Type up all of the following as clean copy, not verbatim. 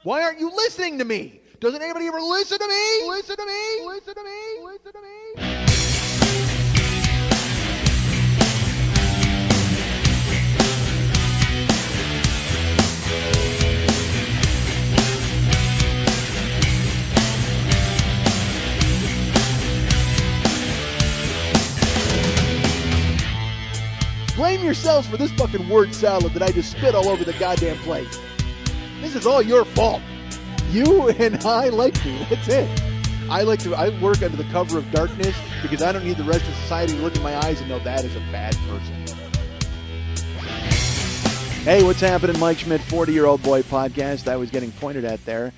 Why aren't you listening to me? Doesn't anybody ever listen to me? Listen to me? Listen to me? Listen to me? Blame yourselves for this fucking word salad that I just spit all over the goddamn plate. This is all your fault. You and I like to. That's it. I work under the cover of darkness because I don't need the rest of society to look in my eyes and know that is a bad person. Hey, what's happening? Mike Schmidt, 40-Year-Old Boy Podcast. I was getting pointed at there.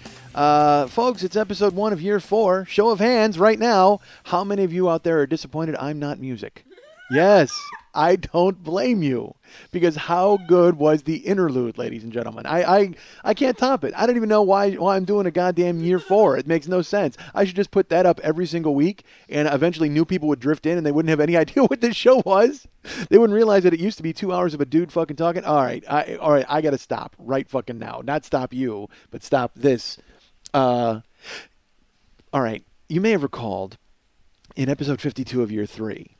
Folks, it's episode 1 of year 4. Show of hands right now. How many of you out there are disappointed I'm not music? Yes, I don't blame you, because how good was the interlude, ladies and gentlemen? I can't top it. I don't even know why I'm doing a goddamn year 4. It makes no sense. I should just put that up every single week, and eventually new people would drift in, and they wouldn't have any idea what this show was. They wouldn't realize that it used to be 2 hours of a dude fucking talking. All right, I got to stop right fucking now. Not stop you, but stop this. All right, you may have recalled in episode 52 of year 3,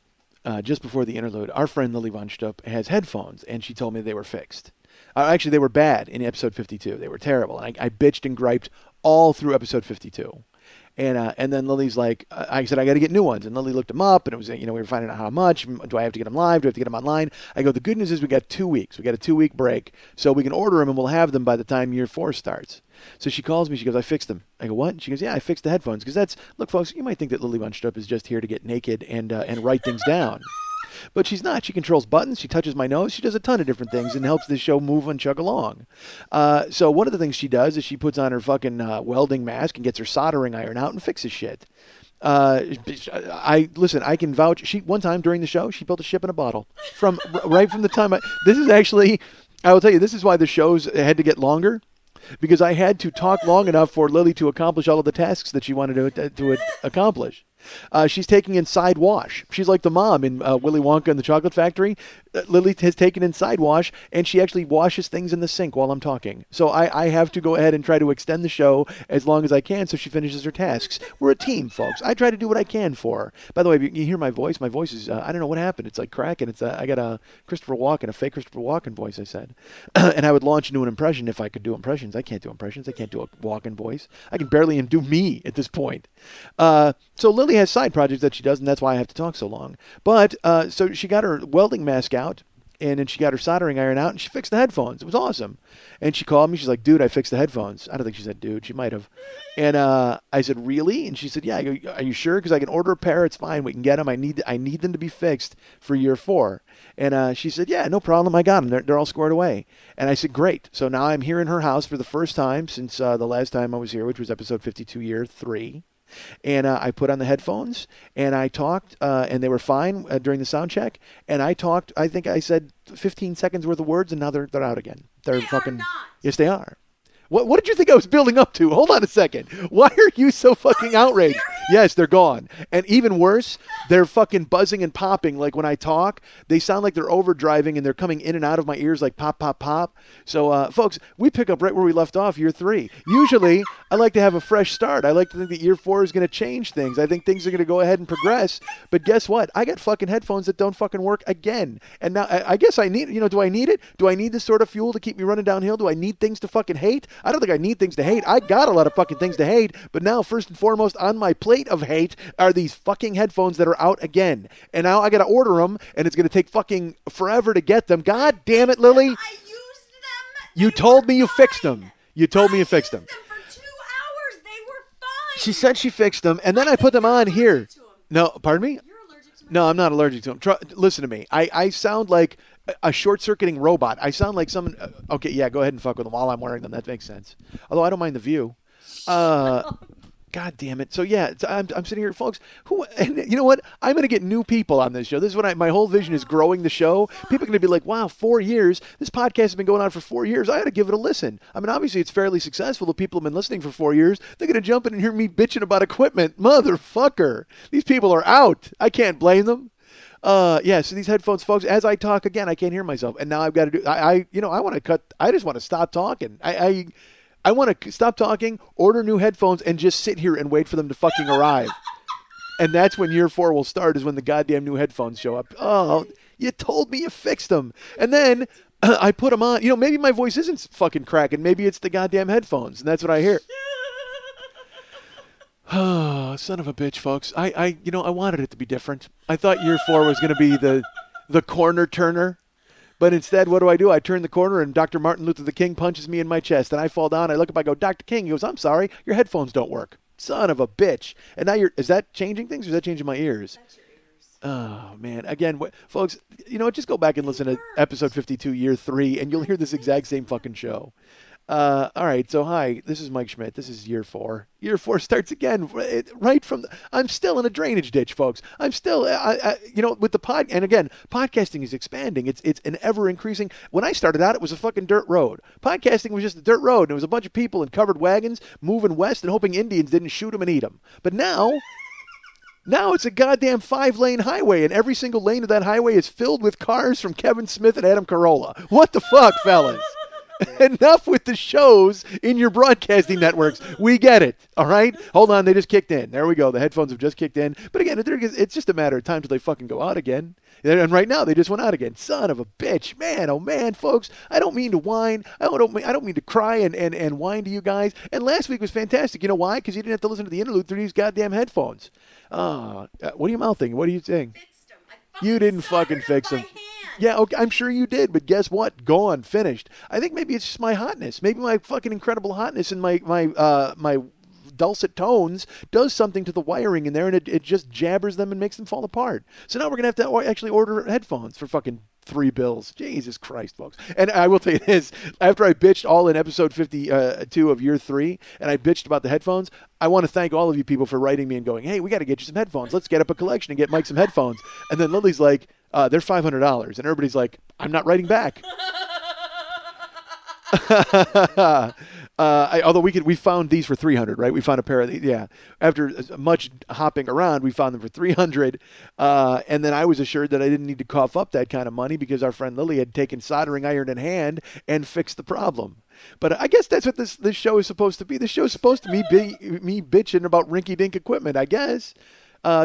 just before the interlude, our friend Lily Von Stupp has headphones, and she told me they were fixed. Actually, they were bad in episode 52. They were terrible, and I bitched and griped all through episode 52. And then Lily's like, I said, I got to get new ones. And Lily looked them up, and it was, we were finding out how much. Do I have to get them live? Do I have to get them online? I go, the good news is we got 2 weeks. We got a 2-week break, so we can order them, and we'll have them by the time year 4 starts. So she calls me. She goes, I fixed them. I go, what? She goes, yeah, I fixed the headphones. Because look, folks, you might think that Lily Von Stupp is just here to get naked and write things down. But she's not. She controls buttons. She touches my nose. She does a ton of different things and helps this show move and chug along. So one of the things she does is she puts on her fucking welding mask and gets her soldering iron out and fixes shit. I can vouch. One time during the show, she built a ship in a bottle right from the time this is actually, I will tell you, this is why the shows had to get longer. Because I had to talk long enough for Lily to accomplish all of the tasks that she wanted to accomplish. She's taking in side wash. She's like the mom in Willy Wonka and the Chocolate Factory. Lily has taken in side wash, and she actually washes things in the sink while I'm talking. So I have to go ahead and try to extend the show as long as I can so she finishes her tasks. We're a team, folks. I try to do what I can for her. By the way, you hear my voice? My voice is, I don't know what happened. It's like cracking. I got a Christopher Walken, a fake Christopher Walken voice, I said. And I would launch into an impression if I could do impressions. I can't do impressions. I can't do a Walken voice. I can barely even do me at this point. So Lily has side projects that she does, and that's why I have to talk so long. But so she got her welding mask out, and then she got her soldering iron out, and she fixed the headphones. It was awesome. And she called me. She's like, dude, I fixed the headphones. I don't think she said dude. She might have. And I said, really? And she said, yeah. I go, are you sure? Because I can order a pair. It's fine. We can get them. I need them to be fixed for year 4. And she said, yeah, no problem. I got them. They're all squared away. And I said, great. So now I'm here in her house for the first time since the last time I was here, which was episode 52, year 3. And I put on the headphones, and I talked, and they were fine during the sound check. And I talked, I think I said 15 seconds worth of words, and now they're out again. They're fucking. Not. Yes, they are. What did you think I was building up to? Hold on a second. Why are you so fucking outraged? Yes, they're gone. And even worse, they're fucking buzzing and popping. Like when I talk, they sound like they're overdriving and they're coming in and out of my ears like pop, pop, pop. So, folks, we pick up right where we left off, year 3. Usually, I like to have a fresh start. I like to think that year 4 is going to change things. I think things are going to go ahead and progress. But guess what? I got fucking headphones that don't fucking work again. And now I guess I need, do I need it? Do I need this sort of fuel to keep me running downhill? Do I need things to fucking hate? I don't think I need things to hate. I got a lot of fucking things to hate. But now, first and foremost, on my plate of hate are these fucking headphones that are out again. And now I got to order them, and it's going to take fucking forever to get them. God damn it, Lily. I used them. You told me you fixed them. You told me you fixed them. I used them for 2 hours. They were fine. She said she fixed them, and then I put them on here. No, pardon me? You're allergic to them. No, I'm not allergic to them. Listen to me. I sound like a short-circuiting robot. I sound like someone. Okay, yeah, go ahead and fuck with them while I'm wearing them. That makes sense. Although I don't mind the view. God damn it. So yeah, I'm sitting here, folks. And you know what? I'm going to get new people on this show. This is what my whole vision is, growing the show. People are going to be like, wow, 4 years. This podcast has been going on for 4 years. I got to give it a listen. I mean, obviously it's fairly successful. The people have been listening for 4 years. They're going to jump in and hear me bitching about equipment. Motherfucker. These people are out. I can't blame them. So these headphones, folks, as I talk again, I can't hear myself. And now I've got to do, I want to cut, I just want to stop talking. I want to stop talking, order new headphones, and just sit here and wait for them to fucking arrive. And that's when year 4 will start, is when the goddamn new headphones show up. Oh, you told me you fixed them. And then I put them on. Maybe my voice isn't fucking cracking. Maybe it's the goddamn headphones, and that's what I hear. Oh, son of a bitch, folks. I wanted it to be different. I thought year 4 was going to be the corner turner. But instead, what do? I turn the corner, and Dr. Martin Luther the King punches me in my chest, and I fall down. I look up, I go, Dr. King. He goes, I'm sorry, your headphones don't work. Son of a bitch. And now is that changing things, or is that changing my ears? That's your ears. Oh, man. Again, folks, just go back and listen to episode 52, year 3, and you'll hear this exact same fucking show. All right, so hi, this is Mike Schmidt. This is year 4. Year 4 starts again right from I'm still in a drainage ditch, folks. I'm still, with the and again, podcasting is expanding. It's an ever increasing. When I started out, it was a fucking dirt road. Podcasting was just a dirt road, and it was a bunch of people in covered wagons moving west and hoping Indians didn't shoot them and eat them. But now it's a goddamn 5-lane highway, and every single lane of that highway is filled with cars from Kevin Smith and Adam Carolla. What the fuck, fellas? Enough with the shows in your broadcasting networks. We get it. All right? Hold on. They just kicked in. There we go. The headphones have just kicked in. But again, it's just a matter of time till they fucking go out again. And right now, they just went out again. Son of a bitch. Man, oh man, folks. I don't mean to whine. I don't mean to cry and whine to you guys. And last week was fantastic. You know why? Because you didn't have to listen to the interlude through these goddamn headphones. What are you mouthing? What are you saying? Fixed them. You didn't fucking fix them. Yeah, okay, I'm sure you did, but guess what? Gone, finished. I think maybe it's just my hotness. Maybe my fucking incredible hotness and my dulcet tones does something to the wiring in there, and it just jabbers them and makes them fall apart. So now we're going to have to actually order headphones for fucking $3. Jesus Christ, folks. And I will tell you this, after I bitched all in episode 52 of year 3, and I bitched about the headphones, I want to thank all of you people for writing me and going, hey, we got to get you some headphones. Let's get up a collection and get Mike some headphones. And then Lily's like, they're $500. And everybody's like, I'm not writing back. Although we found these for $300, right? We found a pair of these. Yeah. After much hopping around, we found them for $300. And then I was assured that I didn't need to cough up that kind of money because our friend Lily had taken soldering iron in hand and fixed the problem. But I guess that's what this show is supposed to be. This show is supposed to be me bitching about rinky-dink equipment, I guess.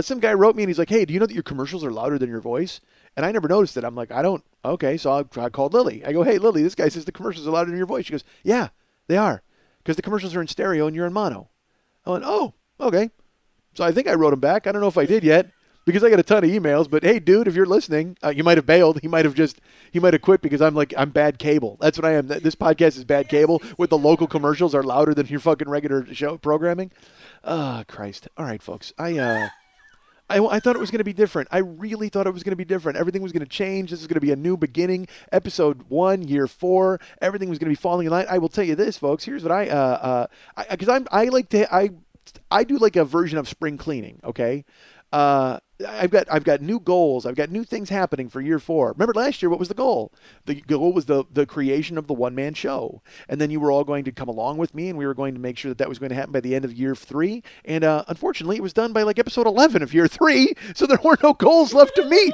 Some guy wrote me and he's like, hey, do you know that your commercials are louder than your voice? And I never noticed it. I'm like, I don't. Okay, so I called Lily. I go, hey, Lily, this guy says the commercials are louder than your voice. She goes, yeah, they are. Because the commercials are in stereo and you're in mono. I went, oh, okay. So I think I wrote him back. I don't know if I did yet because I got a ton of emails. But, hey, dude, if you're listening, you might have bailed. He might have quit because I'm bad cable. That's what I am. This podcast is bad cable with the local commercials are louder than your fucking regular show programming. Christ. All right, folks. I thought it was going to be different. I really thought it was going to be different. Everything was going to change. This is going to be a new beginning. Episode 1, year 4. Everything was going to be falling in line. I will tell you this, folks. Here's what I do like a version of spring cleaning. Okay. I've got new goals. I've got new things happening for year 4. Remember last year, what was the goal? The goal was the creation of the one-man show. And then you were all going to come along with me, and we were going to make sure that was going to happen by the end of year 3. And unfortunately, it was done by like episode 11 of year 3, so there were no goals left to meet.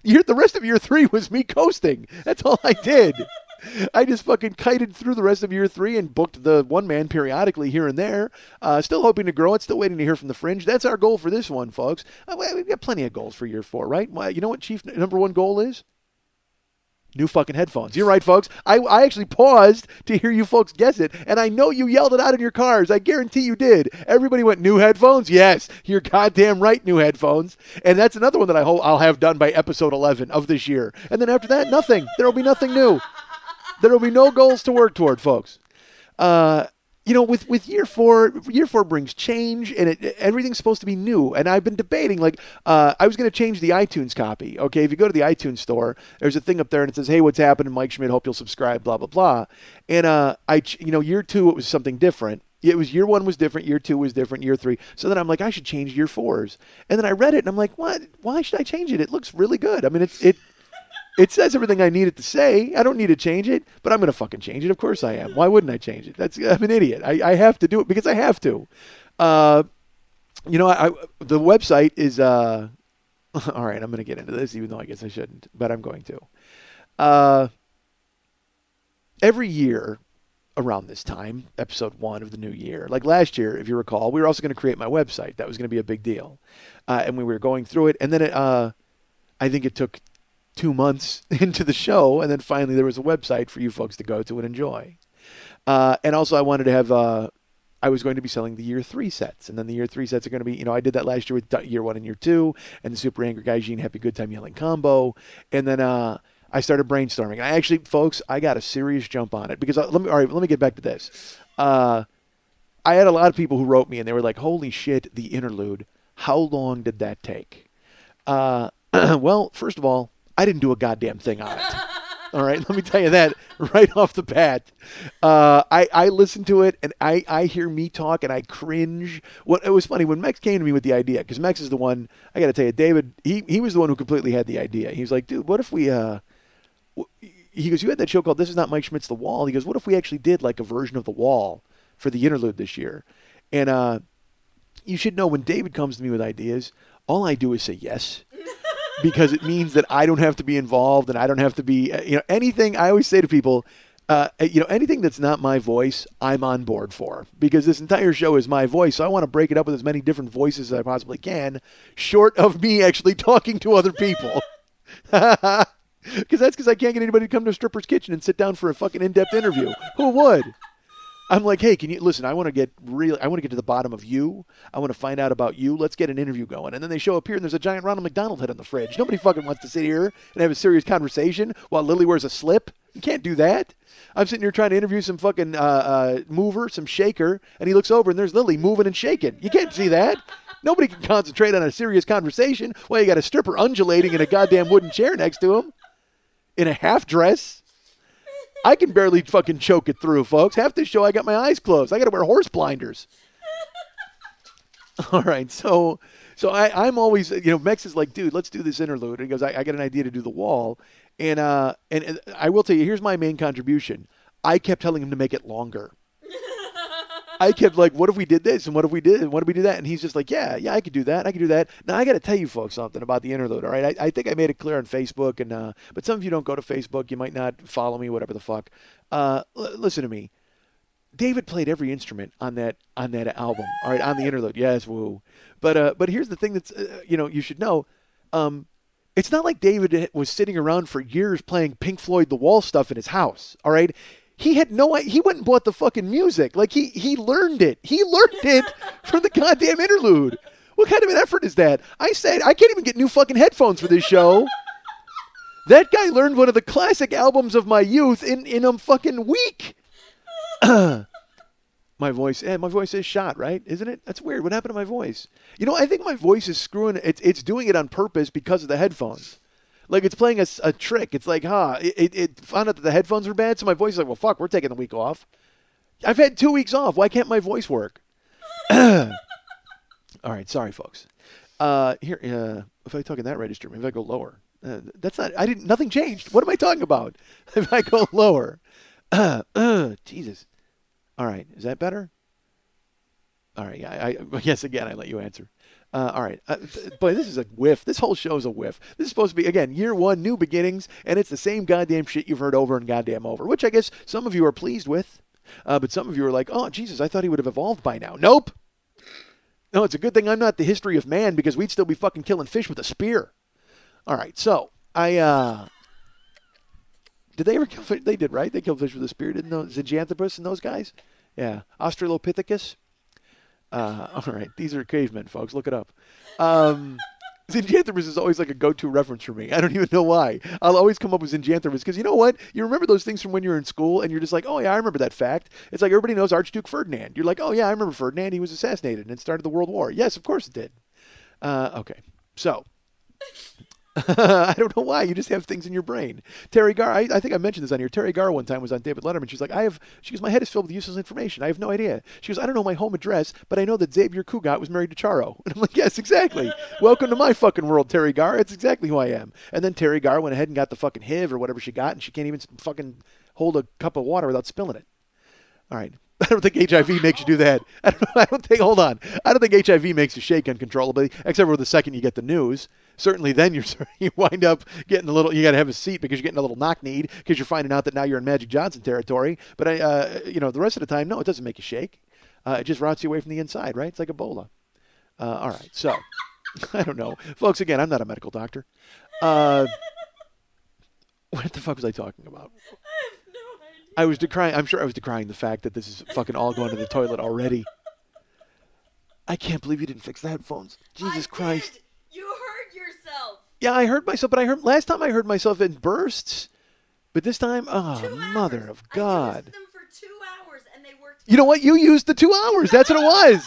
The rest of year 3 was me coasting. That's all I did. I just fucking kited through the rest of year 3 and booked the one man periodically here and there. Still hoping to grow it. Still waiting to hear from the Fringe. That's our goal for this one, folks. We've got plenty of goals for year 4, right? You know what chief number 1 goal is? New fucking headphones. You're right, folks. I actually paused to hear you folks guess it, and I know you yelled it out in your cars. I guarantee you did. Everybody went, new headphones? Yes, you're goddamn right, new headphones. And that's another one that I'll have done by episode 11 of this year. And then after that, nothing. There will be nothing new. There will be no goals to work toward, folks. With year 4 brings change, and everything's supposed to be new. And I've been debating, I was going to change the iTunes copy. Okay, if you go to the iTunes store, there's a thing up there, and it says, hey, what's happening, Mike Schmidt, hope you'll subscribe, blah, blah, blah. And, year 2, it was something different. It was year 1 was different, year 2 was different, year 3. So then I'm like, I should change year 4's. And then I read it, and I'm like, what? Why should I change it? It looks really good. I mean, it says everything I need it to say. I don't need to change it, but I'm going to fucking change it. Of course I am. Why wouldn't I change it? I'm an idiot. I have to do it because I have to. The website is, all right, I'm going to get into this, even though I guess I shouldn't, but I'm going to. Every year, around this time, episode 1 of the new year. Like last year, if you recall, we were also going to create my website. That was going to be a big deal. And we were going through it. And then I think it took 2 months into the show. And then finally there was a website for you folks to go to and enjoy. And also I wanted to have, I was going to be selling the year 3 sets. And then the year 3 sets are going to be, I did that last year with year 1 and year 2 and the Super Angry Guy Gene Happy Good Time Yelling combo. And then, I started brainstorming. I actually, folks, I got a serious jump on it because let me get back to this. I had a lot of people who wrote me and they were like, "Holy shit, the interlude! How long did that take?" Well, first of all, I didn't do a goddamn thing on it. All right, let me tell you that right off the bat. I listened to it and I hear me talk and I cringe. It was funny when Mex came to me with the idea because Mex is the one. I got to tell you, David. He was the one who completely had the idea. He was like, "Dude, what if we?" He goes, "You had that show called This Is Not Mike Schmidt's The Wall." He goes, "What if we actually did like a version of The Wall for the interlude this year?" And you should know when David comes to me with ideas, all I do is say yes. Because it means that I don't have to be involved and I don't have to be, anything. I always say to people, anything that's not my voice, I'm on board for. Because this entire show is my voice, so I want to break it up with as many different voices as I possibly can, short of me actually talking to other people. Because I can't get anybody to come to a stripper's kitchen and sit down for a fucking in-depth interview. Who would? I'm like, "Hey, can you listen? I want to get to the bottom of you. I want to find out about you. Let's get an interview going." And then they show up here and there's a giant Ronald McDonald head on the fridge. Nobody fucking wants to sit here and have a serious conversation while Lily wears a slip. You can't do that. I'm sitting here trying to interview some fucking mover, some shaker, and he looks over and there's Lily moving and shaking. You can't see that. Nobody can concentrate on a serious conversation while you got a stripper undulating in a goddamn wooden chair next to him in a half dress. I can barely fucking choke it through, folks. Half this show, I got my eyes closed. I got to wear horse blinders. All right, so I'm always, Mex is like, "Dude, let's do this interlude." And he goes, I got an idea to do The Wall. And I will tell you, here's my main contribution. I kept telling him to make it longer. I kept like, "What if we did this? And what if we did? And what if we do that?" And he's just like, yeah, I could do that. I could do that. Now, I got to tell you folks something about the interlude, all right? I think I made it clear on Facebook, but some of you don't go to Facebook. You might not follow me, whatever the fuck. Listen to me. David played every instrument on that album, all right, on the interlude. Yes, woo. But here's the thing that's, you should know. It's not like David was sitting around for years playing Pink Floyd The Wall stuff in his house, all right? He had he went and bought the fucking music. Like he learned it. He learned it from the goddamn interlude. What kind of an effort is that? I said, I can't even get new fucking headphones for this show. That guy learned one of the classic albums of my youth in a fucking week. My voice is shot, right? Isn't it? That's weird. What happened to my voice? I think my voice is screwing. It's doing it on purpose because of the headphones. Like it's playing a trick. It's like, it found out that the headphones were bad, so my voice is like, well, fuck, we're taking the week off. I've had 2 weeks off. Why can't my voice work? All right, sorry, folks. Here, if I talk in that register, maybe if I go lower. That's not. Nothing changed. What am I talking about? If I go lower, Jesus. All right, is that better? All right, I guess again I let you answer. All right, boy, this is a whiff. This whole show is a whiff. This is supposed to be, again, year 1, new beginnings, and it's the same goddamn shit you've heard over and goddamn over, which I guess some of you are pleased with, but some of you are like, "Oh, Jesus, I thought he would have evolved by now." Nope. No, it's a good thing I'm not the history of man because we'd still be fucking killing fish with a spear. All right, so did they ever kill fish? They did, right? They killed fish with a spear, didn't they? Zinjanthropus and those guys? Yeah. Australopithecus? All right. These are cavemen, folks. Look it up. Zinjanthropus is always like a go-to reference for me. I don't even know why. I'll always come up with Zinjanthropus because you know what? You remember those things from when you were in school and you're just like, "Oh, yeah, I remember that fact." It's like everybody knows Archduke Ferdinand. You're like, "Oh, yeah, I remember Ferdinand. He was assassinated and it started the World War." Yes, of course it did. Okay. So... I don't know why. You just have things in your brain. Terry Garr, I think I mentioned this on here. Terry Garr one time was on David Letterman. She's like, she goes, "My head is filled with useless information. I have no idea." She goes, "I don't know my home address, but I know that Xavier Cugat was married to Charo." And I'm like, "Yes, exactly. Welcome to my fucking world, Terry Garr. It's exactly who I am." And then Terry Garr went ahead and got the fucking HIV or whatever she got, and she can't even fucking hold a cup of water without spilling it. All right. I don't think HIV makes you do that. I don't think. Hold on. I don't think HIV makes you shake uncontrollably, except for the second you get the news. Certainly, then you wind up getting a little. You got to have a seat because you're getting a little knock-kneed because you're finding out that now you're in Magic Johnson territory. But the rest of the time, no, it doesn't make you shake. It just rots you away from the inside, right? It's like Ebola. All right, so I don't know, folks. Again, I'm not a medical doctor. What the fuck was I talking about? I have no idea. I was decrying. I'm sure I was decrying the fact that this is fucking all going to the toilet already. I can't believe you didn't fix the headphones. Jesus Christ. Did. You heard yourself. Yeah, I heard myself, but last time I heard myself in bursts. But this time, oh, 2 hours. mother of God. I used them for 2 hours and they worked. You know what? You used the 2 hours. That's what it was.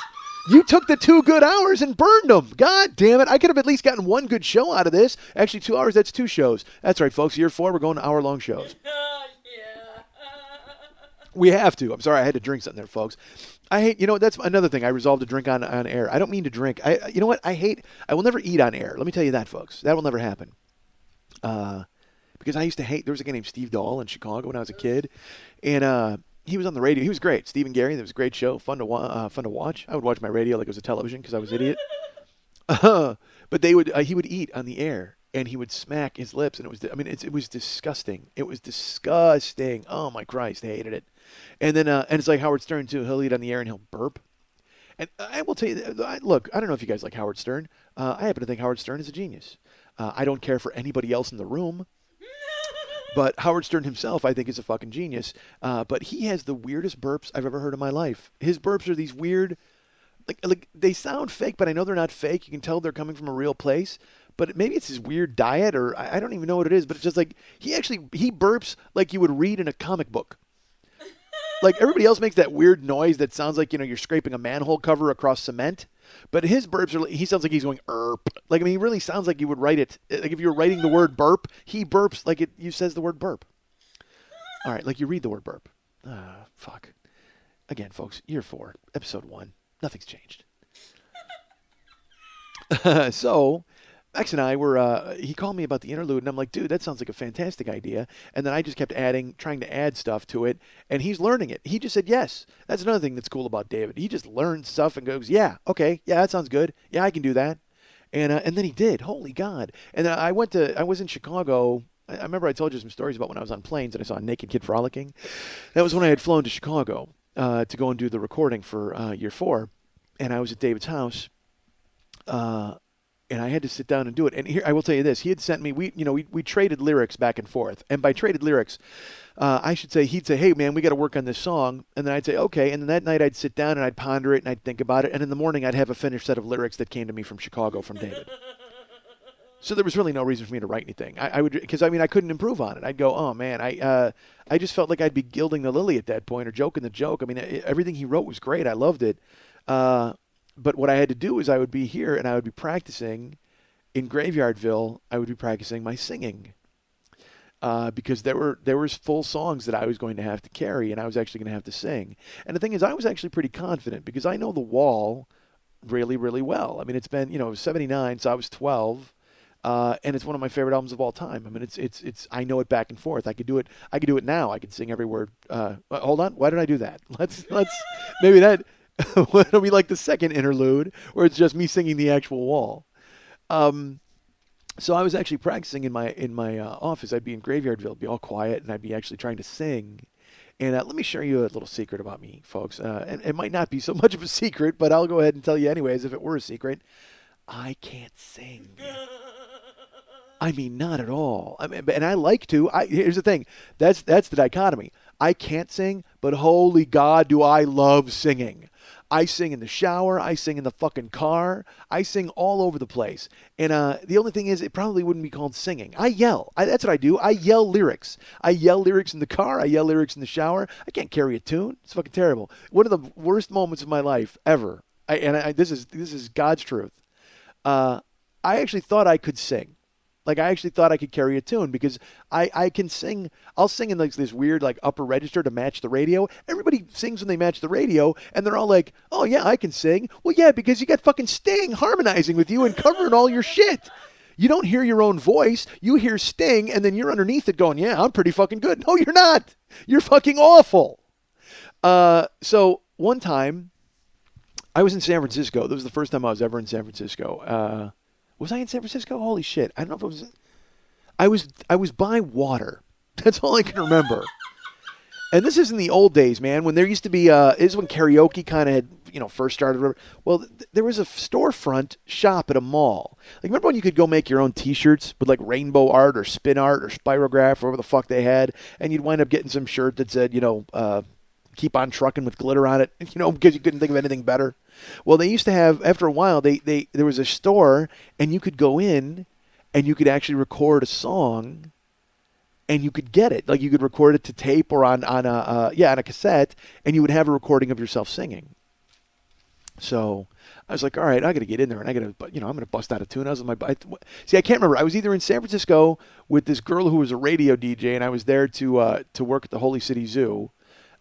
You took the 2 good hours and burned them. God damn it. I could have at least gotten one good show out of this. Actually, 2 hours, that's 2 shows. That's right, folks. Year 4, we're going to hour-long shows. Yeah. We have to. I'm sorry, I had to drink something there, folks. I hate, that's another thing I resolved to drink on air. I don't mean to drink. You know what? I will never eat on air. Let me tell you that, folks. That will never happen. Because I used to hate, there was a guy named Steve Dahl in Chicago when I was a kid. And he was on the radio. He was great. Steve and Gary, that was a great show. Fun to watch. I would watch my radio like it was a television because I was an idiot. But he would eat on the air. And he would smack his lips, and it was disgusting. It was disgusting. Oh my Christ, I hated it. And then, and it's like Howard Stern too. He'll eat on the air and he'll burp. And I will tell you, look, I don't know if you guys like Howard Stern. I happen to think Howard Stern is a genius. I don't care for anybody else in the room, but Howard Stern himself, I think, is a fucking genius. But he has the weirdest burps I've ever heard in my life. His burps are these weird, like they sound fake, but I know they're not fake. You can tell they're coming from a real place. But maybe it's his weird diet, or I don't even know what it is. But it's just like he burps like you would read in a comic book. Like everybody else makes that weird noise that sounds like you're scraping a manhole cover across cement. But his burps he sounds like he's going erp. Like he really sounds like you would write it. Like if you were writing the word burp, he burps like you says the word burp. All right, like you read the word burp. Fuck. Again, folks, year 4, episode 1. Nothing's changed. So. Max and I were, he called me about the interlude, and I'm like, dude, that sounds like a fantastic idea. And then I just kept trying to add stuff to it, and he's learning it. He just said yes. That's another thing that's cool about David. He just learns stuff and goes, yeah, okay, yeah, that sounds good. Yeah, I can do that. And then he did. Holy God. And then I was in Chicago. I remember I told you some stories about when I was on planes and I saw a naked kid frolicking. That was when I had flown to Chicago to go and do the recording for year 4. And I was at David's house. And I had to sit down and do it. And here, I will tell you this: he had sent me. We traded lyrics back and forth. And by traded lyrics, I should say he'd say, "Hey, man, we got to work on this song." And then I'd say, "Okay." And then that night I'd sit down and I'd ponder it and I'd think about it. And in the morning I'd have a finished set of lyrics that came to me from Chicago from David. So there was really no reason for me to write anything. I would, because I couldn't improve on it. I'd go, "Oh man," I just felt like I'd be gilding the lily at that point or joking the joke. I mean, everything he wrote was great. I loved it. But what I had to do is I would be here and I would be practicing in Graveyardville. I would be practicing my singing because there was full songs that I was going to have to carry and I was actually going to have to sing. And the thing is, I was actually pretty confident because I know The Wall really, really well. I mean, it's been, it was 79, so I was 12. And it's one of my favorite albums of all time. I mean, it's I know it back and forth. I could do it now. I could sing every word. Hold on. Why did I do that? Let's maybe that. What do we like the second interlude where it's just me singing the actual Wall? So I was actually practicing in my office. I'd be in Graveyardville, be all quiet, and I'd be actually trying to sing. And let me share you a little secret about me, folks. And it might not be so much of a secret, but I'll go ahead and tell you anyways if it were a secret. I can't sing. I mean, not at all. I mean, and I like to. Here's the thing. That's the dichotomy. I can't sing, but holy God, do I love singing. I sing in the shower. I sing in the fucking car. I sing all over the place. And the only thing is, it probably wouldn't be called singing. I yell. That's what I do. I yell lyrics. I yell lyrics in the car. I yell lyrics in the shower. I can't carry a tune. It's fucking terrible. One of the worst moments of my life ever. This is God's truth. I actually thought I could sing. Like, I actually thought I could carry a tune because I can sing. I'll sing in like this weird like upper register to match the radio. Everybody sings when they match the radio, and they're all like, "Oh yeah, I can sing." Well, yeah, because you got fucking Sting harmonizing with you and covering all your shit. You don't hear your own voice. You hear Sting, and then you're underneath it going, "Yeah, I'm pretty fucking good." No, you're not. You're fucking awful. So one time I was in San Francisco. This was the first time I was ever in San Francisco. Was I in San Francisco? Holy shit! I don't know if it was. I was by water. That's all I can remember. And this is in the old days, man, when there used to be, this is when karaoke kind of had, first started. Well, there was a storefront shop at a mall. Like, remember when you could go make your own T-shirts with, like, rainbow art or spin art or spirograph or whatever the fuck they had, and you'd wind up getting some shirt that said, keep on trucking with glitter on it, because you couldn't think of anything better. Well, they used to have, after a while, there was a store, and you could go in, and you could actually record a song, and you could get it. Like, you could record it to tape or on a cassette, and you would have a recording of yourself singing. So I was like, all right, I got to get in there, and I'm going to bust out a tune. I was with I can't remember. I was either in San Francisco with this girl who was a radio DJ, and I was there to work at the Holy City Zoo,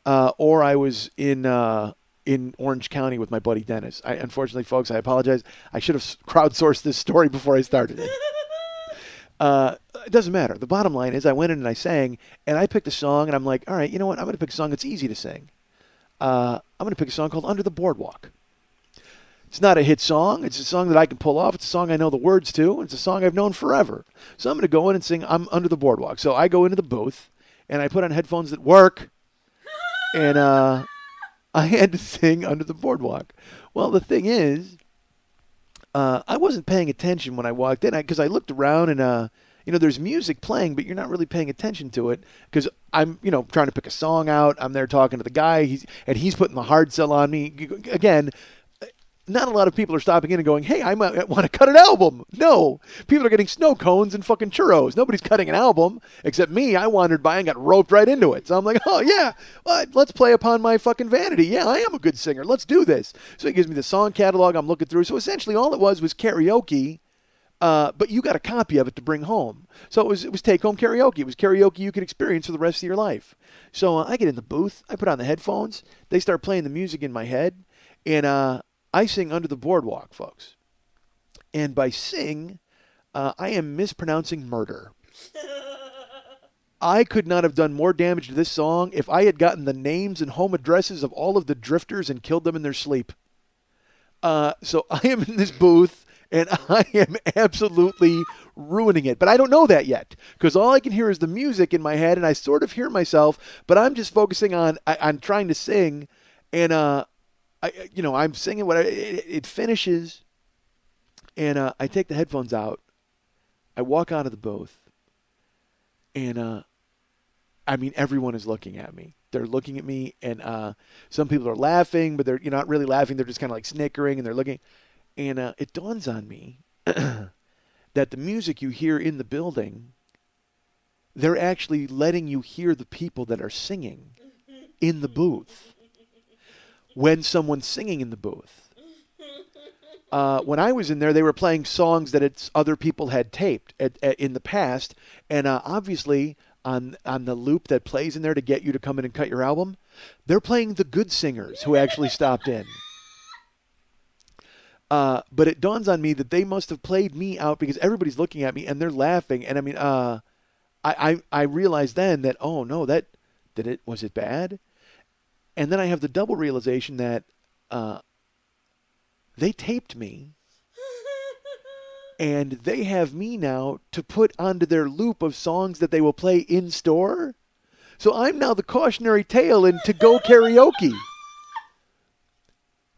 or I was in Orange County with my buddy Dennis. Unfortunately, folks, I apologize. I should have crowdsourced this story before I started it. It doesn't matter. The bottom line is I went in and I sang, and I picked a song, and I'm like, all right, you know what? I'm going to pick a song that's easy to sing. I'm going to pick a song called Under the Boardwalk. It's not a hit song. It's a song that I can pull off. It's a song I know the words to. It's a song I've known forever. So I'm going to go in and sing I'm Under the Boardwalk. So I go into the booth, and I put on headphones that work, and I had to sing Under the Boardwalk. Well, the thing is, I wasn't paying attention when I walked in because I looked around and, there's music playing, but you're not really paying attention to it because I'm, trying to pick a song out. I'm there talking to the guy, he's putting the hard sell on me. Again, not a lot of people are stopping in and going, hey, I might want to cut an album. No, people are getting snow cones and fucking churros. Nobody's cutting an album except me. I wandered by and got roped right into it. So I'm like, oh, yeah, well, let's play upon my fucking vanity. Yeah, I am a good singer. Let's do this. So he gives me the song catalog I'm looking through. So essentially all it was karaoke, but you got a copy of it to bring home. So it was take-home karaoke. It was karaoke you could experience for the rest of your life. So I get in the booth. I put on the headphones. They start playing the music in my head. And I sing Under the Boardwalk, folks. And by sing, I am mispronouncing murder. I could not have done more damage to this song if I had gotten the names and home addresses of all of the drifters and killed them in their sleep. So I am in this booth, and I am absolutely ruining it. But I don't know that yet, because all I can hear is the music in my head, and I sort of hear myself, but I'm just focusing on trying to sing, and I'm singing it finishes, and I take the headphones out. I walk out of the booth, and everyone is looking at me. They're looking at me, and some people are laughing, but they're not really laughing. They're just kind of like snickering, and they're looking. And it dawns on me that the music you hear in the building, they're actually letting you hear the people that are singing in the booth. When someone's singing in the booth. When I was in there, they were playing songs that other people had taped in the past, and obviously on the loop that plays in there to get you to come in and cut your album, they're playing the good singers who actually stopped in. But it dawns on me that they must have played me out because everybody's looking at me and they're laughing, and I realized then that, oh no, was it bad? And then I have the double realization that they taped me, and they have me now to put onto their loop of songs that they will play in store. So I'm now the cautionary tale in to-go karaoke.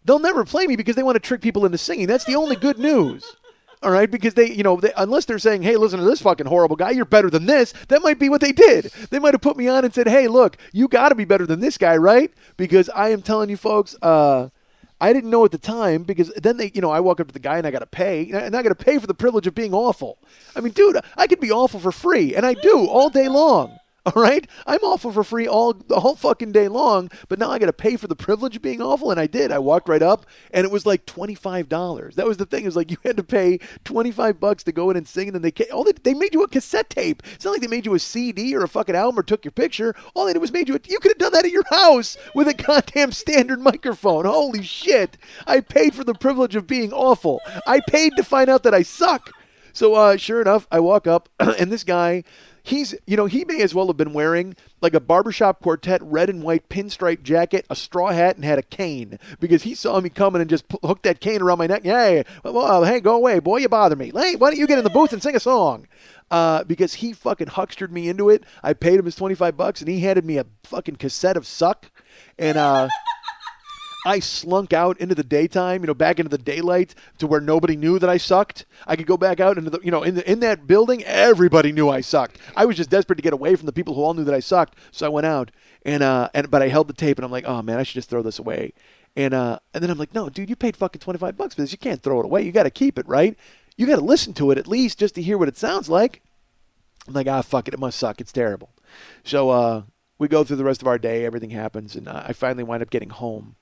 They'll never play me because they want to trick people into singing. That's the only good news. All right, because they unless they're saying, hey, listen to this fucking horrible guy, you're better than this, that might be what they did. They might have put me on and said, hey, look, you got to be better than this guy, right? Because I am telling you, folks, I didn't know at the time, because then I walk up to the guy and I got to pay, and I got to pay for the privilege of being awful. I mean, dude, I could be awful for free, and I do all day long. All right? I'm awful for free the whole fucking day long, but now I got to pay for the privilege of being awful, and I did. I walked right up, and it was like $25. That was the thing. It was like you had to pay $25 to go in and sing, and then they made you a cassette tape. It's not like they made you a CD or a fucking album or took your picture. All they did was you could have done that at your house with a goddamn standard microphone. Holy shit. I paid for the privilege of being awful. I paid to find out that I suck. So sure enough, I walk up, and this guy, he may as well have been wearing like a barbershop quartet red and white pinstripe jacket, a straw hat, and had a cane because he saw me coming and just hooked that cane around my neck. Hey, well, hey, go away, boy, you bother me. Hey, why don't you get in the booth and sing a song? Because he fucking huckstered me into it. I paid him his $25, and he handed me a fucking cassette of Suck, and I slunk out into the daytime, back into the daylight to where nobody knew that I sucked. I could go back out into the, in that building, everybody knew I sucked. I was just desperate to get away from the people who all knew that I sucked. So I went out but I held the tape and I'm like, oh man, I should just throw this away. And then I'm like, no, dude, you paid fucking $25 for this. You can't throw it away. You got to keep it, right? You got to listen to it at least just to hear what it sounds like. I'm like, fuck it. It must suck. It's terrible. So we go through the rest of our day. Everything happens. And I finally wind up getting home.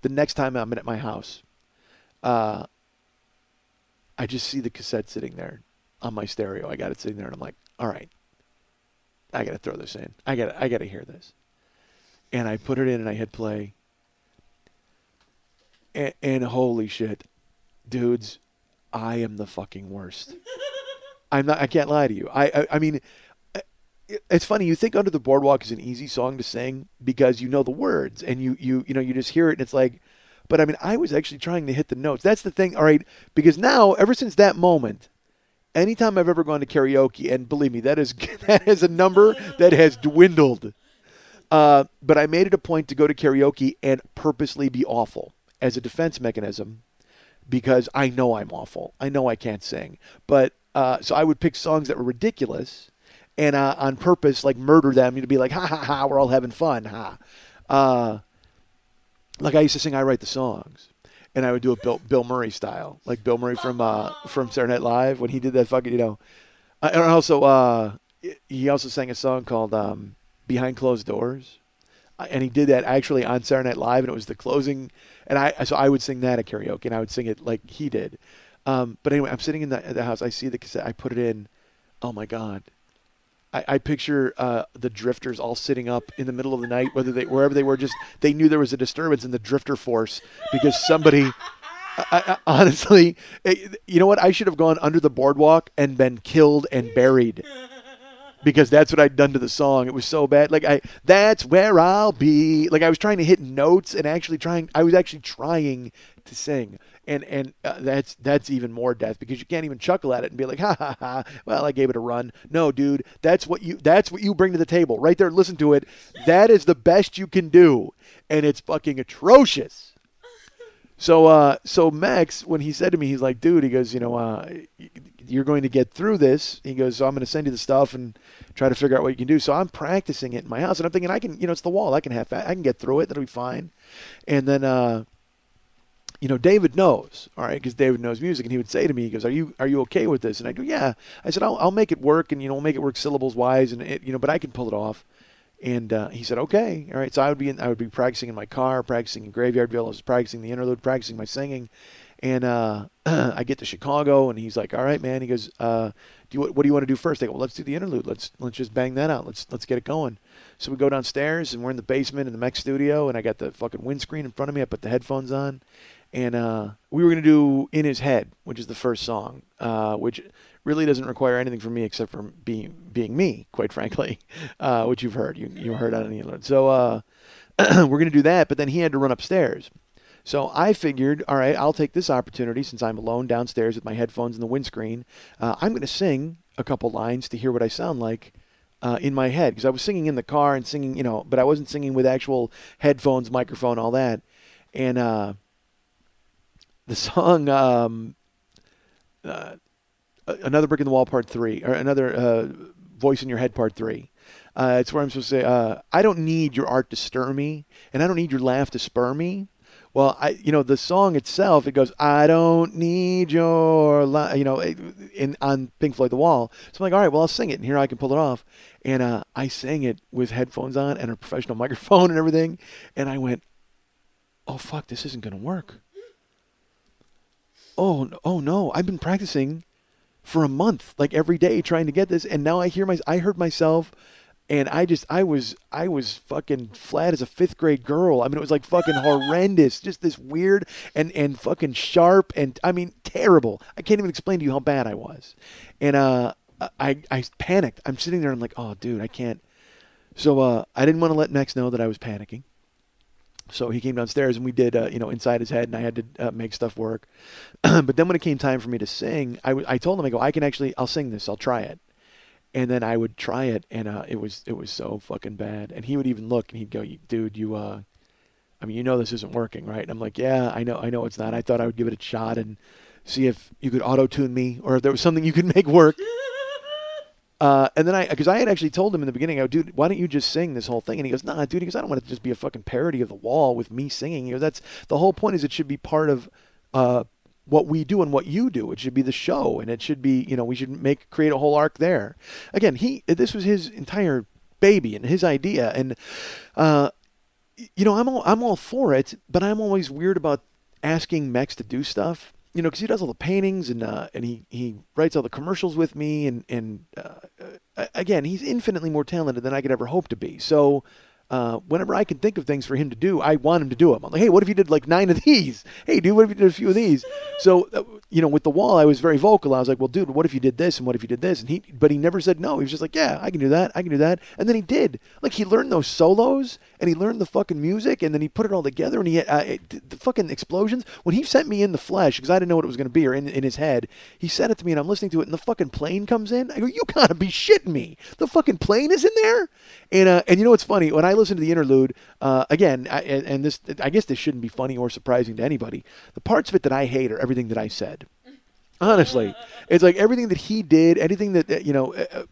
The next time I'm at my house, I just see the cassette sitting there on my stereo. I got it sitting there, and I'm like, all right, I got to throw this in. I got to hear this. And I put it in, and I hit play. And holy shit, dudes, I am the fucking worst. I can't lie to you. I mean, it's funny. You think Under the Boardwalk is an easy song to sing because you know the words and you just hear it and it's like, but I mean, I was actually trying to hit the notes. That's the thing. All right. Because now, ever since that moment, anytime I've ever gone to karaoke, and believe me, that is a number that has dwindled. But I made it a point to go to karaoke and purposely be awful as a defense mechanism because I know I'm awful. I know I can't sing. But so I would pick songs that were ridiculous and on purpose, like murder them, to be like, ha, ha, ha, we're all having fun, ha. Like I used to sing I Write the Songs. And I would do it Bill Murray style. Like Bill Murray from Saturday Night Live when he did that fucking, And also, he also sang a song called Behind Closed Doors. And he did that actually on Saturday Night Live, and it was the closing. And so I would sing that at karaoke, and I would sing it like he did. But anyway, I'm sitting in the house. I see the cassette. I put it in. Oh, my God. I picture the drifters all sitting up in the middle of the night, wherever they were, just they knew there was a disturbance in the drifter force because somebody, honestly, you know what? I should have gone Under the Boardwalk and been killed and buried because that's what I'd done to the song. It was so bad. Like that's where I'll be. Like I was trying to hit notes and I was actually trying to sing. And that's even more death because you can't even chuckle at it and be like, ha ha ha. Well, I gave it a run. No, dude, that's what you bring to the table right there. Listen to it. That is the best you can do, and it's fucking atrocious. So Max, when he said to me, he's like, dude, he goes, you're going to get through this. He goes, so I'm going to send you the stuff and try to figure out what you can do. So I'm practicing it in my house, and I'm thinking I can, it's the wall. I can get through it. That'll be fine. And then. David knows, all right, because David knows music, and he would say to me, he goes, "Are you okay with this?" And I go, "Yeah." I said, "I'll make it work, and we'll make it work syllables wise, and but I can pull it off." And he said, "Okay, all right." So I would be practicing in my car, practicing in Graveyardville, I was practicing the interlude, practicing my singing, and I get to Chicago, and he's like, "All right, man." He goes, what do you want to do first?" I go, "Well, let's do the interlude. Let's just bang that out. Let's get it going." So we go downstairs, and we're in the basement in the Mech studio, and I got the fucking windscreen in front of me. I put the headphones on. And we were going to do In His Head, which is the first song, which really doesn't require anything from me except for being me, quite frankly, which you've heard. You heard on the internet. So we're going to do that, but then he had to run upstairs. So I figured, all right, I'll take this opportunity since I'm alone downstairs with my headphones and the windscreen. I'm going to sing a couple lines to hear what I sound like in my head. Because I was singing in the car and singing, but I wasn't singing with actual headphones, microphone, all that. And the song Another Brick in the Wall Part 3, or Another Voice in Your Head Part 3. It's where I'm supposed to say, I don't need your art to stir me, and I don't need your laugh to spur me. Well, the song itself, it goes, I don't need your, on Pink Floyd The Wall. So I'm like, all right, well, I'll sing it, and here I can pull it off. And I sang it with headphones on and a professional microphone and everything, and I went, oh, fuck, this isn't going to work. Oh no, I've been practicing for a month, like every day trying to get this. And now I heard myself and I was fucking flat as a 5th grade girl. I mean, it was like fucking horrendous, just this weird and fucking sharp. And I mean, terrible. I can't even explain to you how bad I was. And, I panicked. I'm sitting there and I'm like, oh, dude, I can't. So I didn't want to let Max know that I was panicking. So he came downstairs and we did, inside his head, and I had to make stuff work. But then when it came time for me to sing, I told him, I go, I'll sing this, I'll try it. And then I would try it, and it was so fucking bad. And he would even look, and he'd go, dude, this isn't working, right? And I'm like, yeah, I know it's not. I thought I would give it a shot and see if you could auto-tune me, or if there was something you could make work. And then because I had actually told him in the beginning, I go, dude, why don't you just sing this whole thing? And he goes, nah, dude. He goes, I don't want it to just be a fucking parody of The Wall with me singing. He goes, that's the whole point. Is it should be part of what we do and what you do. It should be the show, and it should be, we should create a whole arc there. Again, this was his entire baby and his idea, and I'm all for it, but I'm always weird about asking Mex to do stuff. Because he does all the paintings and he writes all the commercials with me, and again, he's infinitely more talented than I could ever hope to be. So whenever I can think of things for him to do, I want him to do them. I'm like, hey, what if you did like 9 of these? Hey, dude, what if you did a few of these? So, with The Wall, I was very vocal. I was like, well, dude, what if you did this and what if you did this? But he never said no. He was just like, yeah, I can do that. I can do that. And then he did. Like, he learned those solos and he learned the fucking music, and then he put it all together, and he had the fucking explosions. When he sent me in the flesh, because I didn't know what it was going to be, or in his head, he sent it to me, and I'm listening to it, and the fucking plane comes in. I go, you gotta be shitting me. The fucking plane is in there? And you know what's funny? When I listen to the interlude, again, I guess this shouldn't be funny or surprising to anybody. The parts of it that I hate are everything that I said. Honestly, it's like everything that he did, anything that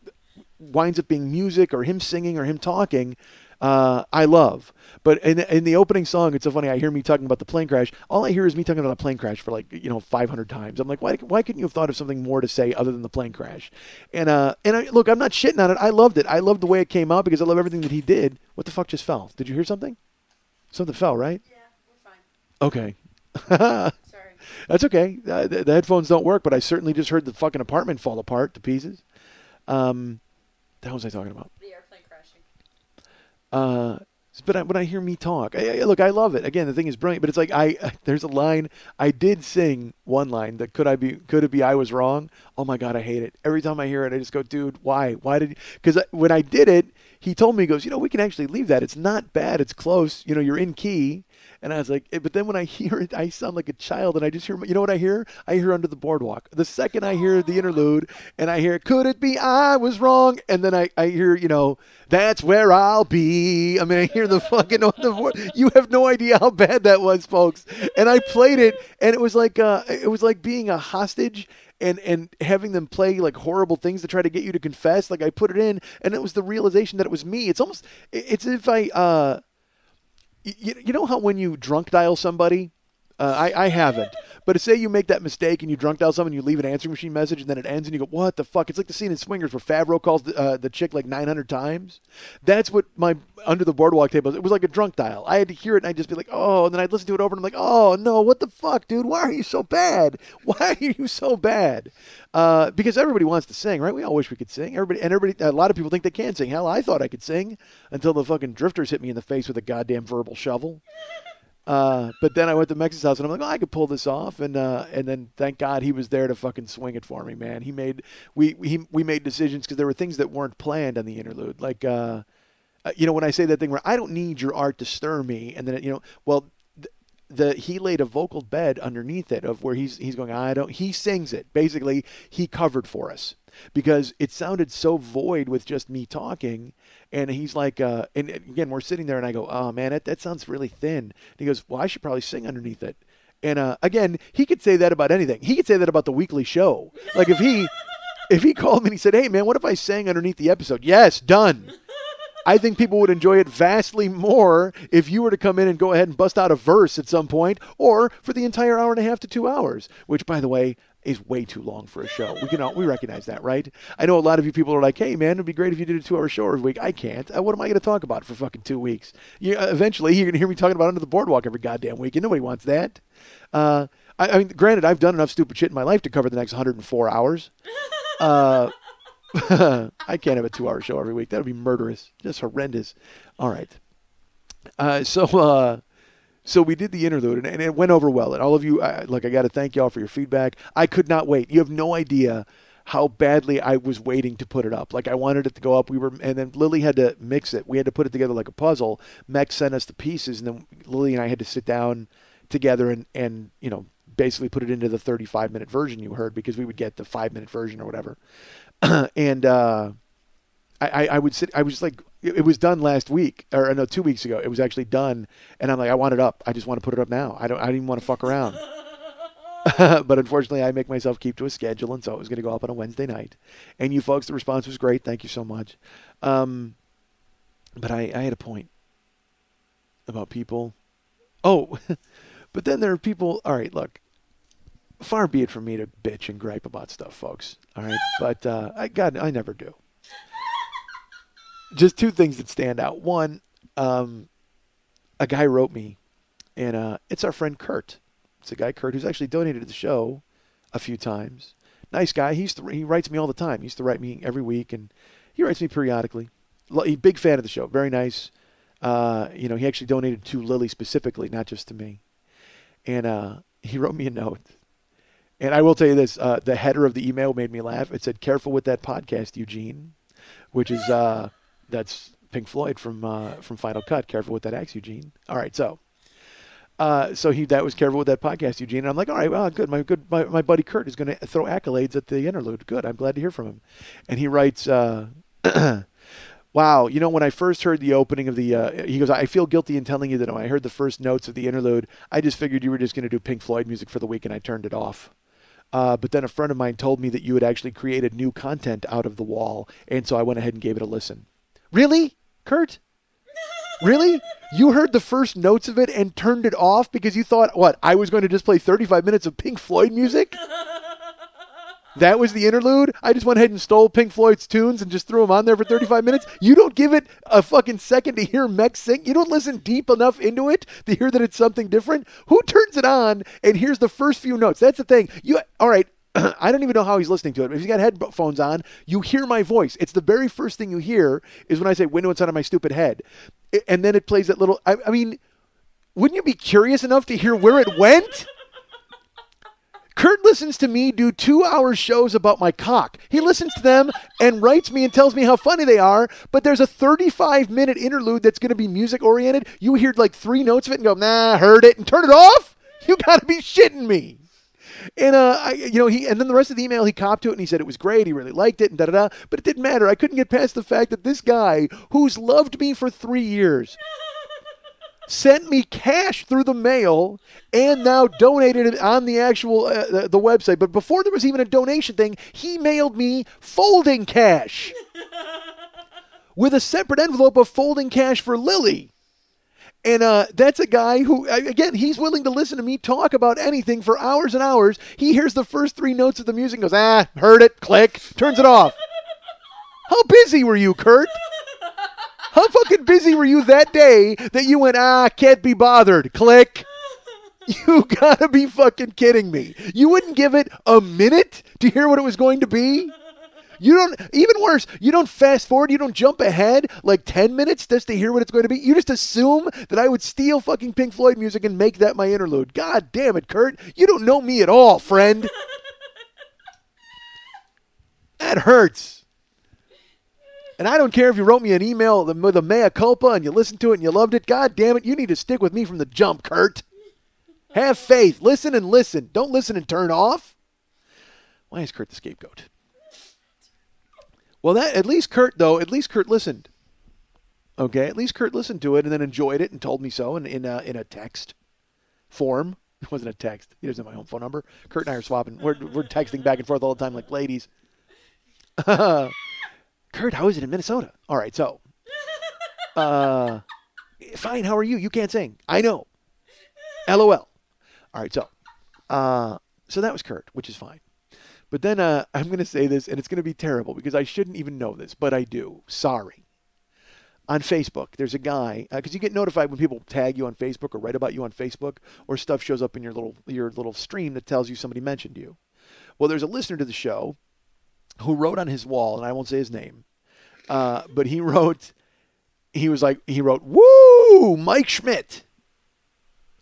winds up being music or him singing or him talking, I love. But in the opening song, it's so funny. I hear me talking about the plane crash. All I hear is me talking about a plane crash for 500 times. I'm like, why couldn't you have thought of something more to say other than the plane crash? And look, I'm not shitting on it. I loved it. I loved the way it came out because I love everything that he did. What the fuck just fell? Did you hear something? Something fell, right? Yeah, we're fine. Okay. Sorry. That's okay. The headphones don't work, but I certainly just heard the fucking apartment fall apart to pieces. The hell was I talking about? The airplane crashing. But when I hear me talk, look, I love it. Again, the thing is brilliant, but it's like there's a line I did sing, one line that could it be I was wrong? Oh my God, I hate it. Every time I hear it, I just go, dude, why? Why did? Because when I did it, he told me, he goes, we can actually leave that. It's not bad. It's close. You're in key. And I was like, but then when I hear it, I sound like a child, and I just hear, what I hear? I hear Under the Boardwalk. The second I hear the interlude, and I hear, could it be I was wrong? And then I hear, that's where I'll be. I mean, I hear the fucking, you have no idea how bad that was, folks. And I played it, and it was like being a hostage and having them play like horrible things to try to get you to confess. Like, I put it in, and it was the realization that it was me. It's as if I, you know how when you drunk dial somebody, I haven't, but say you make that mistake and you drunk dial someone, you leave an answering machine message, and then it ends, and you go, what the fuck? It's like the scene in Swingers where Favreau calls the chick like 900 times. That's what my Under the Boardwalk tape was. It was like a drunk dial. I had to hear it, and I'd just be like, oh, and then I'd listen to it over, and I'm like, oh no, what the fuck, dude? Why are you so bad? Why are you so bad? Because everybody wants to sing, right? We all wish we could sing. Everybody, a lot of people think they can sing. Hell, I thought I could sing until the fucking drifters hit me in the face with a goddamn verbal shovel. But then I went to Mex's house, and I'm like, oh, I could pull this off, and then thank God he was there to fucking swing it for me, man. We made decisions because there were things that weren't planned on the interlude, like when I say that thing where I don't need your art to stir me, and then he laid a vocal bed underneath it of where he's going, he sings it. Basically, he covered for us because it sounded so void with just me talking. And he's like, and again, we're sitting there, and I go, oh man, that sounds really thin. And he goes, well, I should probably sing underneath it. And again, he could say that about anything. He could say that about the weekly show. Like if he called me and he said, hey man, what if I sang underneath the episode? Yes, done. I think people would enjoy it vastly more if you were to come in and go ahead and bust out a verse at some point, or for the entire hour and a half to 2 hours, which, by the way, is way too long for a show. We recognize that, right? I know a lot of you people are like, hey, man, it'd be great if you did a 2-hour show every week. I can't. What am I going to talk about for fucking 2 weeks? Eventually, you're going to hear me talking about Under the Boardwalk every goddamn week, and nobody wants that. I mean, granted, I've done enough stupid shit in my life to cover the next 104 hours. I can't have a 2-hour show every week. That would be murderous. Just horrendous. All right. So we did the interlude, and it went over well. And all of you, I got to thank y'all for your feedback. I could not wait. You have no idea how badly I was waiting to put it up. Like I wanted it to go up. And then Lily had to mix it. We had to put it together like a puzzle. Mex sent us the pieces, and then Lily and I had to sit down together and basically put it into the 35-minute version you heard, because we would get the 5-minute version or whatever. And I would sit. I was like, it was done last week, or no, 2 weeks ago. It was actually done, and I'm like, I want it up. I just want to put it up now. I didn't even want to fuck around. But unfortunately, I make myself keep to a schedule, and so it was going to go up on a Wednesday night. And you folks, the response was great. Thank you so much. But I had a point about people. Oh, but then there are people. All right, look. Far be it from me to bitch and gripe about stuff, folks. All right, but I never do. Just two things that stand out. One, a guy wrote me, and it's our friend Kurt. It's a guy, Kurt, who's actually donated to the show a few times. Nice guy. He writes me all the time. He used to write me every week, and he writes me periodically. Big fan of the show. Very nice. He actually donated to Lily specifically, not just to me. And he wrote me a note. And I will tell you this, the header of the email made me laugh. It said, "Careful with that podcast, Eugene," which is, that's Pink Floyd from Final Cut. Careful with that axe, Eugene. All right, so that was "Careful with that podcast, Eugene." And I'm like, all right, well, good. My buddy Kurt is going to throw accolades at the interlude. Good. I'm glad to hear from him. And he writes, wow, when I first heard the opening of the, he goes, I feel guilty in telling you that when I heard the first notes of the interlude, I just figured you were just going to do Pink Floyd music for the week, and I turned it off. But then a friend of mine told me that you had actually created new content out of the wall, and so I went ahead and gave it a listen. Really, Kurt? Really? You heard the first notes of it and turned it off because you thought, what, I was going to just play 35 minutes of Pink Floyd music? That was the interlude? I just went ahead and stole Pink Floyd's tunes and just threw them on there for 35 minutes? You don't give it a fucking second to hear Mex sing? You don't listen deep enough into it to hear that it's something different? Who turns it on and hears the first few notes? That's the thing. All right, I don't even know how he's listening to it. If he's got headphones on, you hear my voice. It's the very first thing you hear is when I say window inside of my stupid head. And then it plays that little, I mean, wouldn't you be curious enough to hear where it went? Kurt listens to me do 2-hour shows about my cock. He listens to them and writes me and tells me how funny they are, but there's a 35-minute interlude that's going to be music-oriented. You hear like 3 notes of it and go, nah, heard it, and turn it off? You got to be shitting me. And and then the rest of the email, he copped to it and he said it was great. He really liked it and da-da-da. But it didn't matter. I couldn't get past the fact that this guy, who's loved me for 3 years, sent me cash through the mail and now donated it on the actual the website. But before there was even a donation thing, he mailed me folding cash with a separate envelope of folding cash for Lily. And that's a guy who, again, he's willing to listen to me talk about anything for hours and hours. He hears the first 3 notes of the music and goes, heard it, click, turns it off. How busy were you, Kurt? How fucking busy were you that day that you went, can't be bothered, click? You gotta be fucking kidding me. You wouldn't give it a minute to hear what it was going to be? You don't, even worse, you don't fast forward, you don't jump ahead like 10 minutes just to hear what it's going to be. You just assume that I would steal fucking Pink Floyd music and make that my interlude. God damn it, Kurt. You don't know me at all, friend. That hurts. And I don't care if you wrote me an email with a mea culpa and you listened to it and you loved it. God damn it, you need to stick with me from the jump, Kurt. Have faith. Listen and listen. Don't listen and turn off. Why is Kurt the scapegoat? Well, at least Kurt listened. Okay, at least Kurt listened to it and then enjoyed it and told me so in a text form. It wasn't a text. He doesn't have my home phone number. Kurt and I are swapping. We're texting back and forth all the time like ladies. Kurt, how is it in Minnesota? All right, so. Fine, how are you? You can't sing. I know. LOL. All right, so. So that was Kurt, which is fine. But then I'm going to say this, and it's going to be terrible because I shouldn't even know this, but I do. Sorry. On Facebook, there's a guy, because you get notified when people tag you on Facebook or write about you on Facebook, or stuff shows up in your little stream that tells you somebody mentioned you. Well, there's a listener to the show who wrote on his wall, and I won't say his name, but he wrote, woo, Mike Schmidt,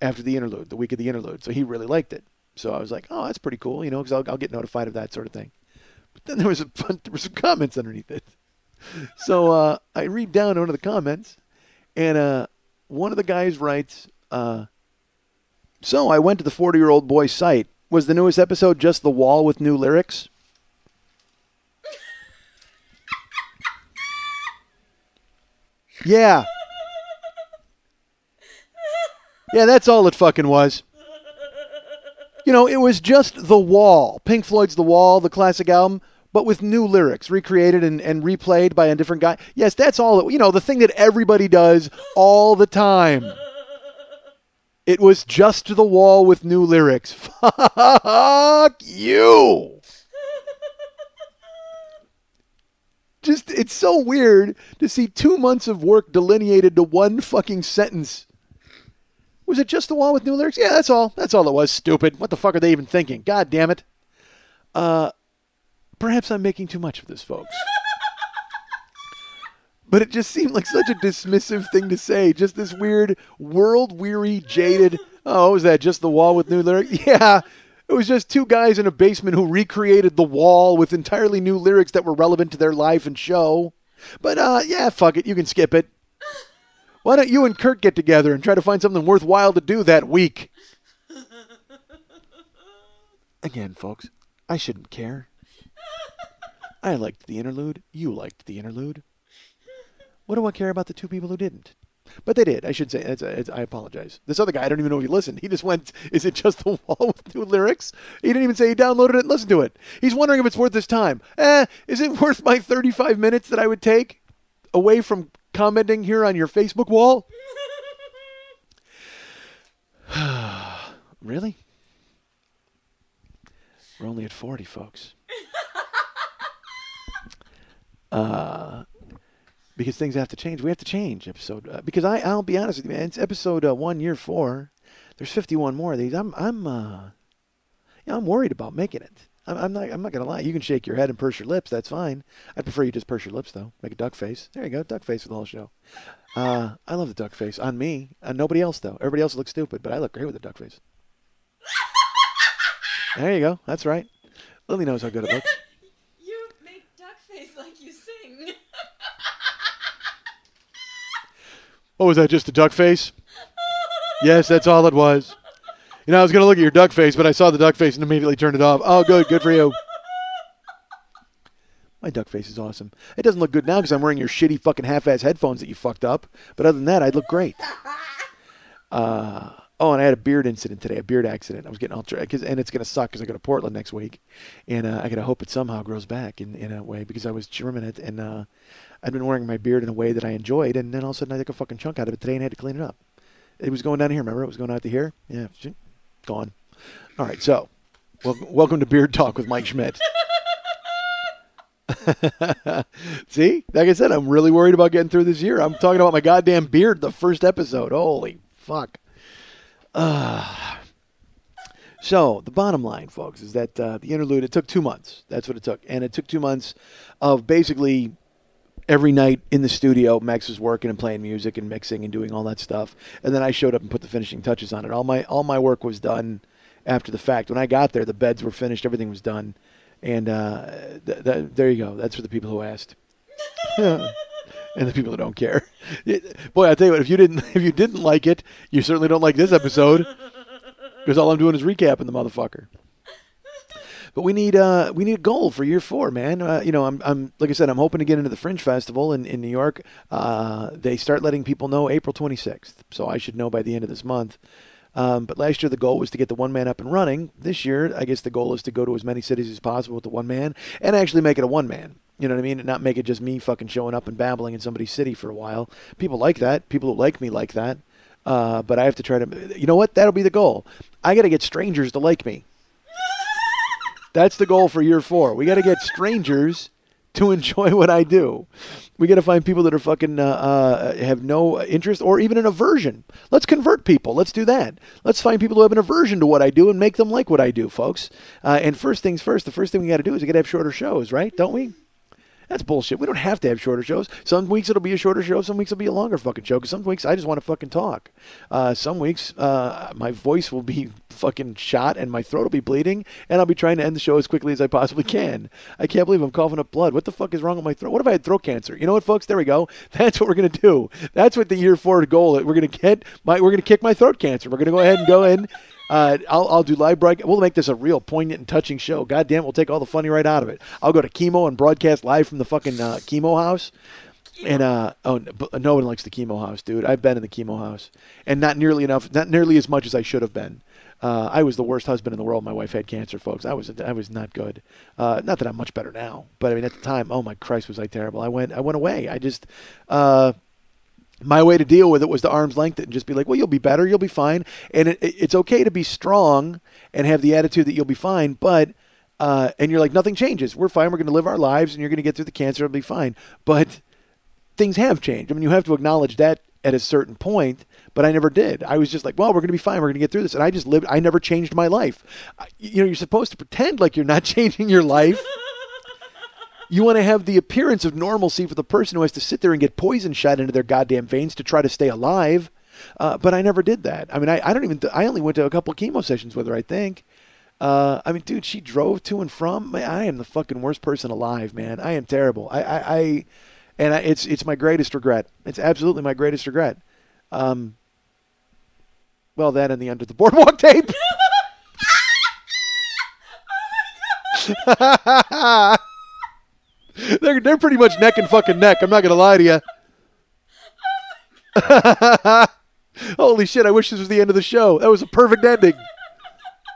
after the interlude, the week of the interlude. So he really liked it. So I was like, oh, that's pretty cool, because I'll get notified of that sort of thing. But then there were some comments underneath it. So I read down one of the comments, and one of the guys writes, so I went to the 40-year-old boy's site. Was the newest episode just the wall with new lyrics? Yeah. Yeah, that's all it fucking was. You know, it was just The Wall. Pink Floyd's The Wall, the classic album, but with new lyrics, recreated and replayed by a different guy. Yes, that's all. You know, the thing that everybody does all the time. It was just The Wall with new lyrics. Fuck you. Just, it's so weird to see 2 months of work delineated to one fucking sentence. Was it just The Wall with new lyrics? Yeah, that's all. That's all it was. Stupid. What the fuck are they even thinking? God damn it. Perhaps I'm making too much of this, folks. But it just seemed like such a dismissive thing to say. Just this weird, world-weary, jaded, oh, was that just The Wall with new lyrics? Yeah, it was just two guys in a basement who recreated The Wall with entirely new lyrics that were relevant to their life and show. But, yeah, fuck it. You can skip it. Why don't you and Kurt get together and try to find something worthwhile to do that week? Again, folks, I shouldn't care. I liked the interlude. You liked the interlude. What do I care about the two people who didn't? But they did. I should say. I apologize. This other guy, I don't even know if he listened. He just went, is it just The Wall with new lyrics? He didn't even say he downloaded it and listened to it. He's wondering if it's worth his time. Is it worth my 35 minutes that I would take away from commenting here on your Facebook wall? Really? We're only at 40, folks. Because things have to change. We have to change episode. Because I'll be honest with you, man. It's episode 1, year 4. There's 51 more of these. I'm worried about making it. I'm not gonna lie. You can shake your head and purse your lips. That's fine. I prefer you just purse your lips though. Make a duck face. There you go. Duck face for the whole show. I love the duck face on me. On nobody else though. Everybody else looks stupid, but I look great with the duck face. There you go. That's right. Lily knows how good it looks. You make duck face like you sing. What was that? Just a duck face? Yes, that's all it was. You know, I was going to look at your duck face, but I saw the duck face and immediately turned it off. Oh, good. Good for you. My duck face is awesome. It doesn't look good now because I'm wearing your shitty fucking half-ass headphones that you fucked up. But other than that, I'd look great. And I had a beard incident today, a beard accident. I was getting and it's going to suck because I go to Portland next week. And I got to hope it somehow grows back in a way because I was trimming it. And I'd been wearing my beard in a way that I enjoyed. And then all of a sudden I took a fucking chunk out of it today and I had to clean it up. It was going down here, remember? It was going out to here. Yeah, gone. All right, so welcome to Beard Talk with Mike Schmidt. See? Like I said, I'm really worried about getting through this year. I'm talking about my goddamn beard the first episode. Holy fuck. So the bottom line, folks, is that the interlude, it took 2 months. That's what it took. And it took 2 months of basically every night in the studio, Max was working and playing music and mixing and doing all that stuff. And then I showed up and put the finishing touches on it. All my work was done after the fact. When I got there, the beds were finished. Everything was done. And there you go. That's for the people who asked. And the people who don't care. Boy, I tell you what, if you didn't like it, you certainly don't like this episode. Because all I'm doing is recapping the motherfucker. But we need a goal for year 4, man. I'm like I said, I'm hoping to get into the Fringe Festival in New York. They start letting people know April 26th, so I should know by the end of this month. But last year the goal was to get the one man up and running. This year, I guess the goal is to go to as many cities as possible with the one man and actually make it a one man. You know what I mean? And not make it just me fucking showing up and babbling in somebody's city for a while. People like that. People who like me like that. But I have to try to. You know what? That'll be the goal. I got to get strangers to like me. That's the goal for year 4. We got to get strangers to enjoy what I do. We got to find people that are fucking have no interest or even an aversion. Let's convert people. Let's do that. Let's find people who have an aversion to what I do and make them like what I do, folks. And first things first, the first thing we got to do is we got to have shorter shows, right? Don't we? That's bullshit. We don't have to have shorter shows. Some weeks it'll be a shorter show. Some weeks it'll be a longer fucking show. Because some weeks I just want to fucking talk. Some weeks my voice will be fucking shot and my throat will be bleeding. And I'll be trying to end the show as quickly as I possibly can. I can't believe I'm coughing up blood. What the fuck is wrong with my throat? What if I had throat cancer? You know what, folks? There we go. That's what we're going to do. That's what the year 4 goal. We're going to kick my throat cancer. We're going to go in. I'll do live broadcast. We'll make this a real poignant and touching show. God damn, we'll take all the funny right out of it. I'll go to chemo and broadcast live from the fucking chemo house. And no one likes the chemo house, dude. I've been in the chemo house, and not nearly as much as I should have been. I was the worst husband in the world. My wife had cancer, folks. I was not good. Not that I'm much better now, but I mean at the time, oh my Christ, was I terrible. I went away. I just. My way to deal with it was to arm's length it and just be like, well, you'll be better, you'll be fine. And it's okay to be strong and have the attitude that you'll be fine, but, and you're like, nothing changes. We're fine, we're going to live our lives, and you're going to get through the cancer, it'll be fine. But things have changed. I mean, you have to acknowledge that at a certain point, but I never did. I was just like, well, we're going to be fine, we're going to get through this. And I never changed my life. You're supposed to pretend like you're not changing your life. You want to have the appearance of normalcy for the person who has to sit there and get poison shot into their goddamn veins to try to stay alive. But I never did that. I mean, I only went to a couple of chemo sessions with her, I think. I mean, dude, she drove to and from. Man, I am the fucking worst person alive, man. I am terrible. It's my greatest regret. It's absolutely my greatest regret. Well, that and the Under the Boardwalk tape. They're pretty much neck and fucking neck. I'm not going to lie to you. Holy shit, I wish this was the end of the show. That was a perfect ending.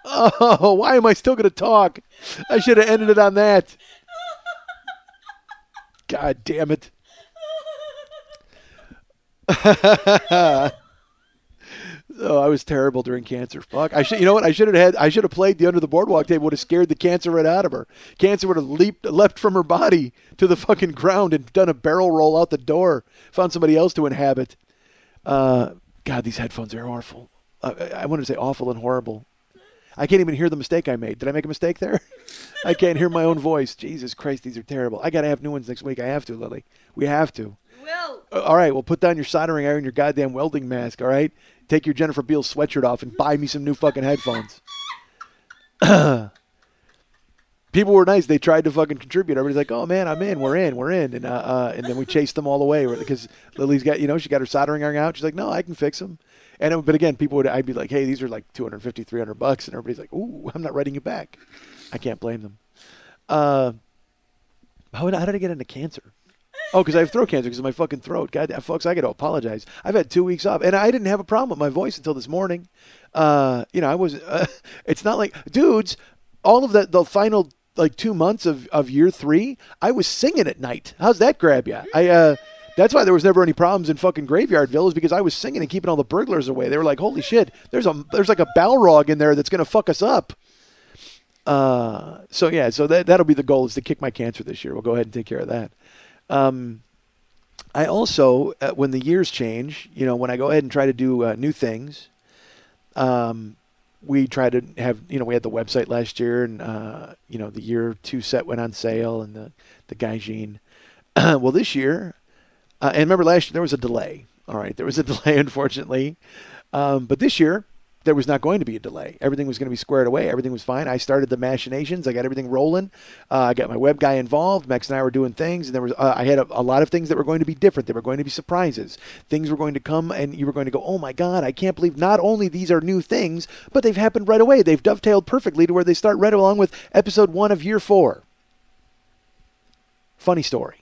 Oh, why am I still going to talk? I should have ended it on that. God damn it. Oh, I was terrible during cancer. Fuck. You know what? I should have played the Under the Boardwalk tape. Would have scared the cancer right out of her. Cancer would have leapt from her body to the fucking ground and done a barrel roll out the door. Found somebody else to inhabit. God, these headphones are awful. I wanted to say awful and horrible. I can't even hear the mistake I made. Did I make a mistake there? I can't hear my own voice. Jesus Christ, these are terrible. I got to have new ones next week. I have to, Lily. We have to. Will. All right, well, put down your soldering iron, your goddamn welding mask, all right? Take your Jennifer Beals sweatshirt off and buy me some new fucking headphones. People were nice. They tried to fucking contribute. Everybody's like, oh, man, I'm in. We're in. And then we chased them all the way because Lily's got, she got her soldering iron out. She's like, no, I can fix them. But again, I'd be like, hey, these are like $250, $300. And everybody's like, ooh, I'm not writing you back. I can't blame them. How did I get into cancer? Oh, because I have throat cancer because of my fucking throat. God, folks, I got to apologize. I've had 2 weeks off, and I didn't have a problem with my voice until this morning. I was. It's not like, dudes, all of the final like 2 months of year 3, I was singing at night. How's that grab you? That's why there was never any problems in fucking Graveyardville, is because I was singing and keeping all the burglars away. They were like, holy shit, there's like a Balrog in there that's gonna fuck us up. So that'll be the goal, is to kick my cancer this year. We'll go ahead and take care of that. I also, when the years change, when I go ahead and try to do new things, we try to have, we had the website last year, and the year 2 set went on sale, and the Gaijin. Well, this year, and remember last year there was a delay. All right, there was a delay, unfortunately, but this year there was not going to be a delay. Everything was going to be squared away. Everything was fine. I started the machinations. I got everything rolling. I got my web guy involved. Max and I were doing things, and there was I had a lot of things that were going to be different. They were going to be surprises. Things were going to come, and you were going to go, oh my God, I can't believe not only these are new things, but they've happened right away. They've dovetailed perfectly to where they start right along with episode 1 of year 4. Funny story.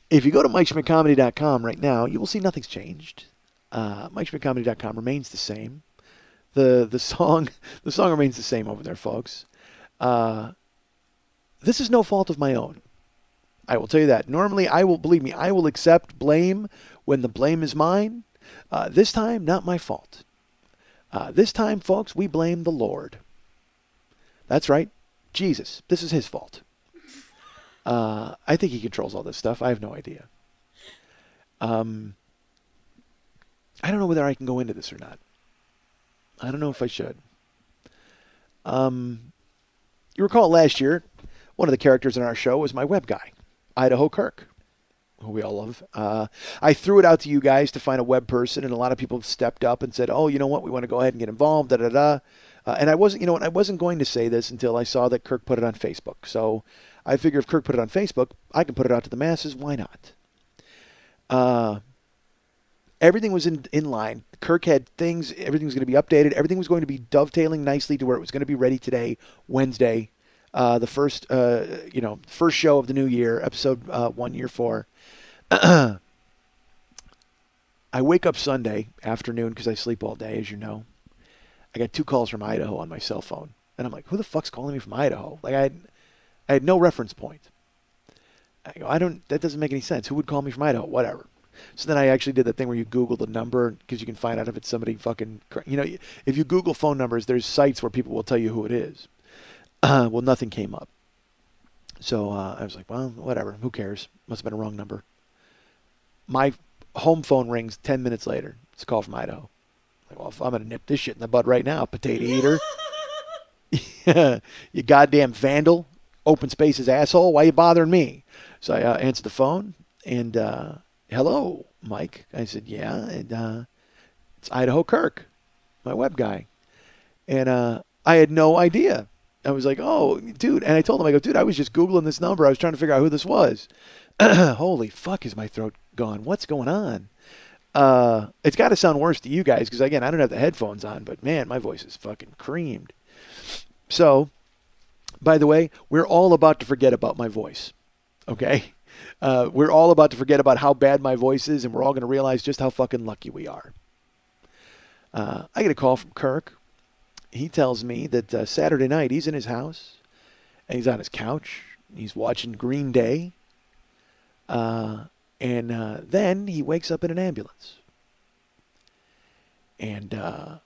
If you go to MikeSchmidtComedy.com right now, you will see nothing's changed. MikeSchmidtComedy.com remains the same. The song remains the same over there, folks. This is no fault of my own. I will tell you that. Normally, I will accept blame when the blame is mine. This time, not my fault. This time, folks, we blame the Lord. That's right. Jesus. This is his fault. I think he controls all this stuff. I have no idea. I don't know whether I can go into this or not. I don't know if I should. You recall last year, one of the characters in our show was my web guy, Idaho Kirk, who we all love. I threw it out to you guys to find a web person, and a lot of people stepped up and said, "Oh, you know what? We want to go ahead and get involved." Da da da. And I wasn't, I wasn't going to say this until I saw that Kirk put it on Facebook. So I figure if Kirk put it on Facebook, I can put it out to the masses. Why not? Everything was in line. Kirk had things. Everything was going to be updated. Everything was going to be dovetailing nicely to where it was going to be ready today, Wednesday, the first show of the new year, episode 1, year 4. I wake up Sunday afternoon because I sleep all day, as you know. I got 2 calls from Idaho on my cell phone, and I'm like, "Who the fuck's calling me from Idaho?" Like I had no reference point. I go, that doesn't make any sense. Who would call me from Idaho? Whatever. So then I actually did that thing where you Google the number because you can find out if it's somebody fucking, if you Google phone numbers, there's sites where people will tell you who it is. Well, nothing came up. So I was like, well, whatever. Who cares? Must have been a wrong number. My home phone rings 10 minutes later. It's a call from Idaho. Like, well, I'm going to nip this shit in the bud right now, potato eater. You goddamn vandal. Open spaces asshole. Why you bothering me? So I answered the phone and, hello, Mike. I said, yeah. And it's Idaho Kirk, my web guy. And I had no idea. I was like, oh, dude. And I told him, I go, dude, I was just Googling this number. I was trying to figure out who this was. Holy fuck, is my throat gone? What's going on? It's got to sound worse to you guys because, again, I don't have the headphones on. But, man, my voice is fucking creamed. So, by the way, we're all about to forget about my voice. Okay? We're all about to forget about how bad my voice is, and we're all going to realize just how fucking lucky we are. I get a call from Kirk. He tells me that Saturday night he's in his house, and he's on his couch. He's watching Green Day. And then he wakes up in an ambulance. And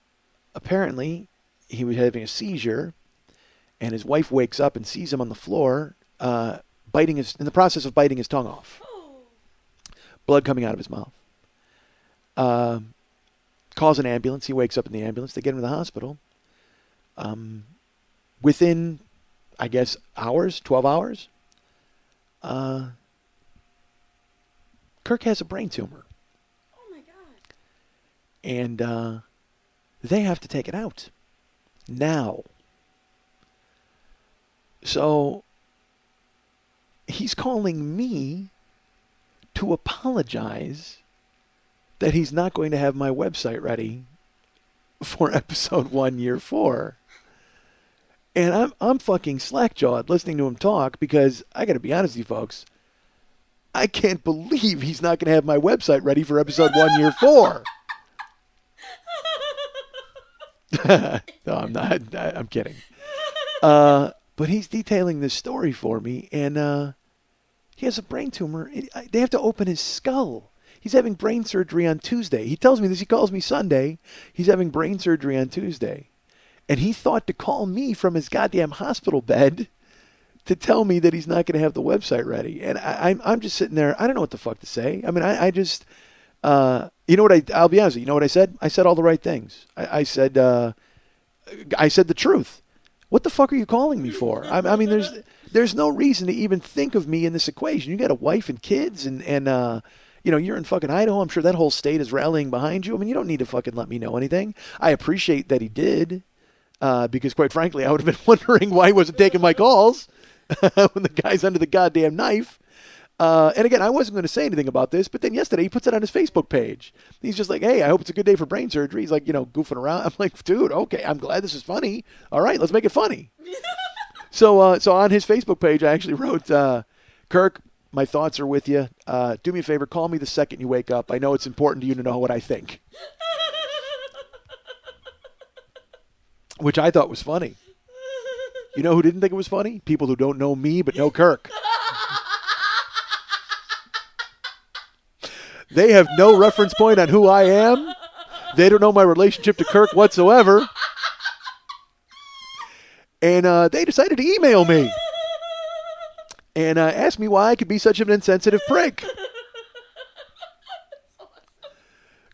apparently he was having a seizure, and his wife wakes up and sees him on the floor, in the process of biting his tongue off. Blood coming out of his mouth. Calls an ambulance. He wakes up in the ambulance. They get him to the hospital. Within, I guess, 12 hours, Kirk has a brain tumor. Oh, my God. And they have to take it out. Now. So he's calling me to apologize that he's not going to have my website ready for episode 1, year 4. And I'm fucking slack-jawed listening to him talk because I got to be honest with you folks, I can't believe he's not going to have my website ready for episode 1, year 4. No, I'm not. I'm kidding. But he's detailing this story for me, and he has a brain tumor. They have to open his skull. He's having brain surgery on Tuesday. He tells me this. He calls me Sunday. He's having brain surgery on Tuesday. And he thought to call me from his goddamn hospital bed to tell me that he's not going to have the website ready. And I'm just sitting there. I don't know what the fuck to say. I mean, I just, you know what? I'll be honest with you. You know what I said? I said all the right things. I said the truth. What the fuck are you calling me for? I mean, there's no reason to even think of me in this equation. You got a wife and kids, and you're in fucking Idaho. I'm sure that whole state is rallying behind you. I mean, you don't need to fucking let me know anything. I appreciate that he did, because quite frankly, I would have been wondering why he wasn't taking my calls when the guy's under the goddamn knife. And again, I wasn't going to say anything about this, but then yesterday he puts it on his Facebook page. He's just like, hey, I hope it's a good day for brain surgery. He's like, goofing around. I'm like, dude, okay, I'm glad this is funny. All right, let's make it funny. So on his Facebook page, I actually wrote, Kirk, my thoughts are with you. Do me a favor, call me the second you wake up. I know it's important to you to know what I think. Which I thought was funny. You know who didn't think it was funny? People who don't know me but know Kirk. They have no reference point on who I am. They don't know my relationship to Kirk whatsoever. And they decided to email me and ask me why I could be such an insensitive prick.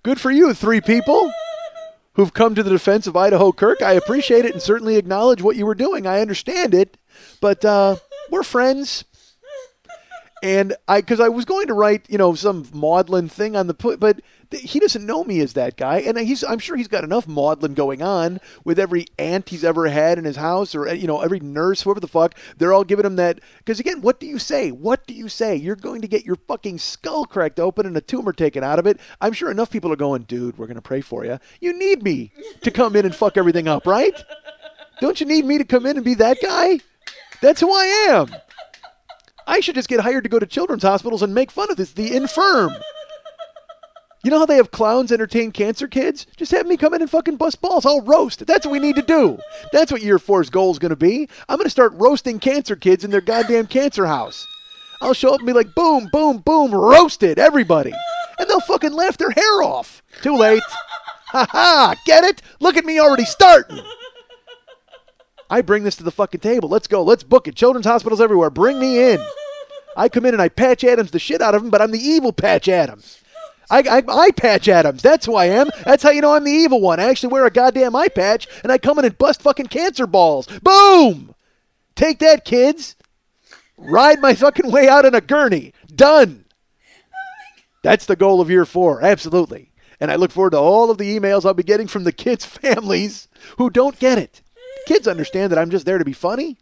Good for you, 3 people who've come to the defense of Idaho Kirk. I appreciate it and certainly acknowledge what you were doing. I understand it. But We're friends. And because I was going to write, some maudlin thing on the but he doesn't know me as that guy, and I'm sure he's got enough maudlin going on with every aunt he's ever had in his house, or every nurse, whoever the fuck. They're all giving him that. Because again, what do you say? What do you say? You're going to get your fucking skull cracked open and a tumor taken out of it. I'm sure enough people are going, dude, we're gonna pray for you. You need me to come in and fuck everything up, right? Don't you need me to come in and be that guy? That's who I am. I should just get hired to go to children's hospitals and make fun of the infirm. You know how they have clowns entertain cancer kids? Just have me come in and fucking bust balls. I'll roast. That's what we need to do. That's what year 4's goal is going to be. I'm going to start roasting cancer kids in their goddamn cancer house. I'll show up and be like, boom, boom, boom, roasted, everybody. And they'll fucking laugh their hair off. Too late. Ha ha, get it? Look at me already starting. I bring this to the fucking table. Let's go. Let's book it. Children's hospitals everywhere. Bring me in. I come in and I Patch Adams the shit out of him, but I'm the evil Patch Adams. I Patch Adams. That's who I am. That's how you know I'm the evil one. I actually wear a goddamn eye patch, and I come in and bust fucking cancer balls. Boom! Take that, kids. Ride my fucking way out in a gurney. Done. That's the goal of year 4. Absolutely. And I look forward to all of the emails I'll be getting from the kids' families who don't get it. Kids understand that I'm just there to be funny.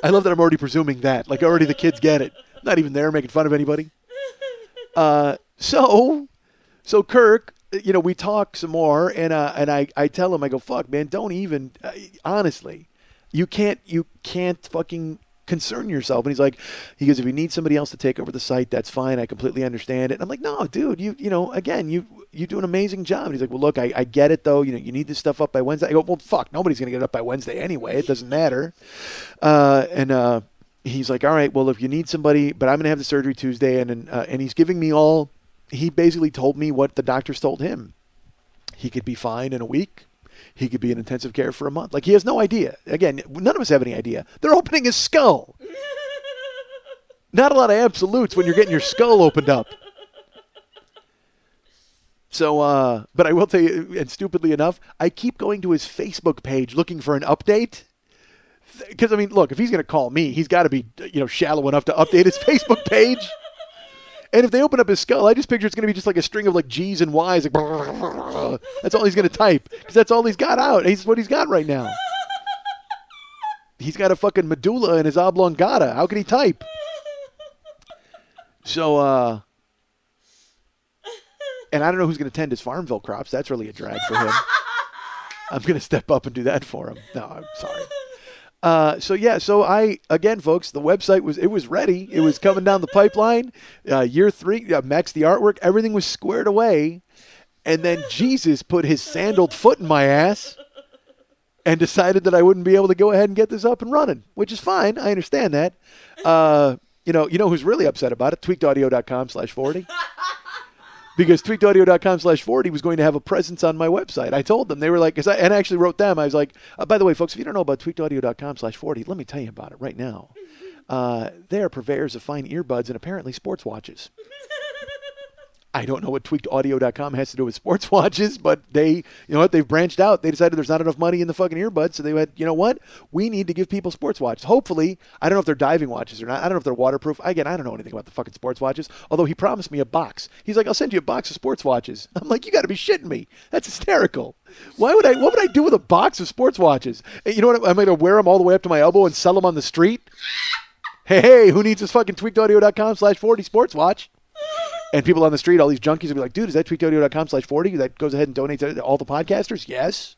I love that I'm already presuming that. Like already the kids get it. I'm not even there making fun of anybody. So Kirk, we talk some more, and I tell him, I go, fuck, man, don't even, honestly, you can't fucking concern yourself. And he goes, if you need somebody else to take over the site, that's fine. I completely understand it. And I'm like, no, dude, you do an amazing job. And he's like, well, look, I get it though. You need this stuff up by Wednesday. I go, well, fuck, nobody's going to get it up by Wednesday anyway. It doesn't matter. And he's like, all right, well, if you need somebody, but I'm going to have the surgery Tuesday. And he's giving me he basically told me what the doctors told him. He could be fine in a week. He could be in intensive care for a month. Like, he has no idea. Again, none of us have any idea. They're opening his skull. Not a lot of absolutes when you're getting your skull opened up. So, but I will tell you, and stupidly enough, I keep going to his Facebook page looking for an update. Because, I mean, look, if he's going to call me, he's got to be, shallow enough to update his Facebook page. And if they open up his skull, I just picture it's going to be just like a string of like G's and Y's. Like, that's all he's going to type. Because that's all he's got out. That's what he's got right now. He's got a fucking medulla in his oblongata. How can he type? So, and I don't know who's going to tend his Farmville crops. That's really a drag for him. I'm going to step up and do that for him. No, I'm sorry. So again, folks, the website was ready. It was coming down the pipeline. Year 3, Max the artwork, everything was squared away. And then Jesus put his sandaled foot in my ass and decided that I wouldn't be able to go ahead and get this up and running, which is fine. I understand that. You know who's really upset about it? tweakedaudio.com/40. Because tweakedaudio.com/40 was going to have a presence on my website. I told them. They were like, and I actually wrote them. I was like, by the way, folks, if you don't know about tweakedaudio.com/40, let me tell you about it right now. They are purveyors of fine earbuds and apparently sports watches. I don't know what tweakedaudio.com has to do with sports watches, but they've branched out. They decided there's not enough money in the fucking earbuds, so they went, you know what? We need to give people sports watches. Hopefully, I don't know if they're diving watches or not. I don't know if they're waterproof. Again, I don't know anything about the fucking sports watches, although he promised me a box. He's like, I'll send you a box of sports watches. I'm like, you got to be shitting me. That's hysterical. What would I do with a box of sports watches? You know what? I'm going to wear them all the way up to my elbow and sell them on the street? Hey, who needs this fucking tweakedaudio.com/40 sports watch? And people on the street, all these junkies will be like, dude, is that tweakedaudio.com/40 that goes ahead and donates to all the podcasters? Yes.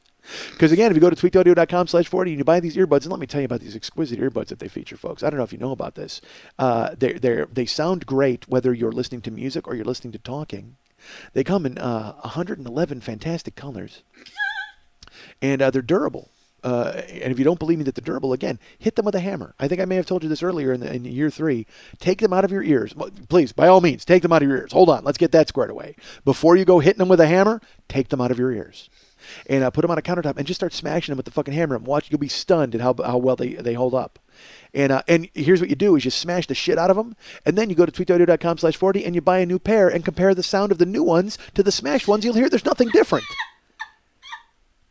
Because, again, if you go to tweakedaudio.com/40 and you buy these earbuds, and let me tell you about these exquisite earbuds that they feature, folks. I don't know if you know about this. They sound great whether you're listening to music or you're listening to talking. They come in 111 fantastic colors, and they're durable. And if you don't believe me that they're durable, again, hit them with a hammer. I think I may have told you this earlier in year 3. Take them out of your ears. Please, by all means, take them out of your ears. Hold on. Let's get that squared away. Before you go hitting them with a hammer, take them out of your ears. And put them on a countertop and just start smashing them with the fucking hammer. And watch, you'll be stunned at how well they hold up. And here's what you do is you smash the shit out of them. And then you go to tweakedaudio.com/40 and you buy a new pair and compare the sound of the new ones to the smashed ones. You'll hear there's nothing different.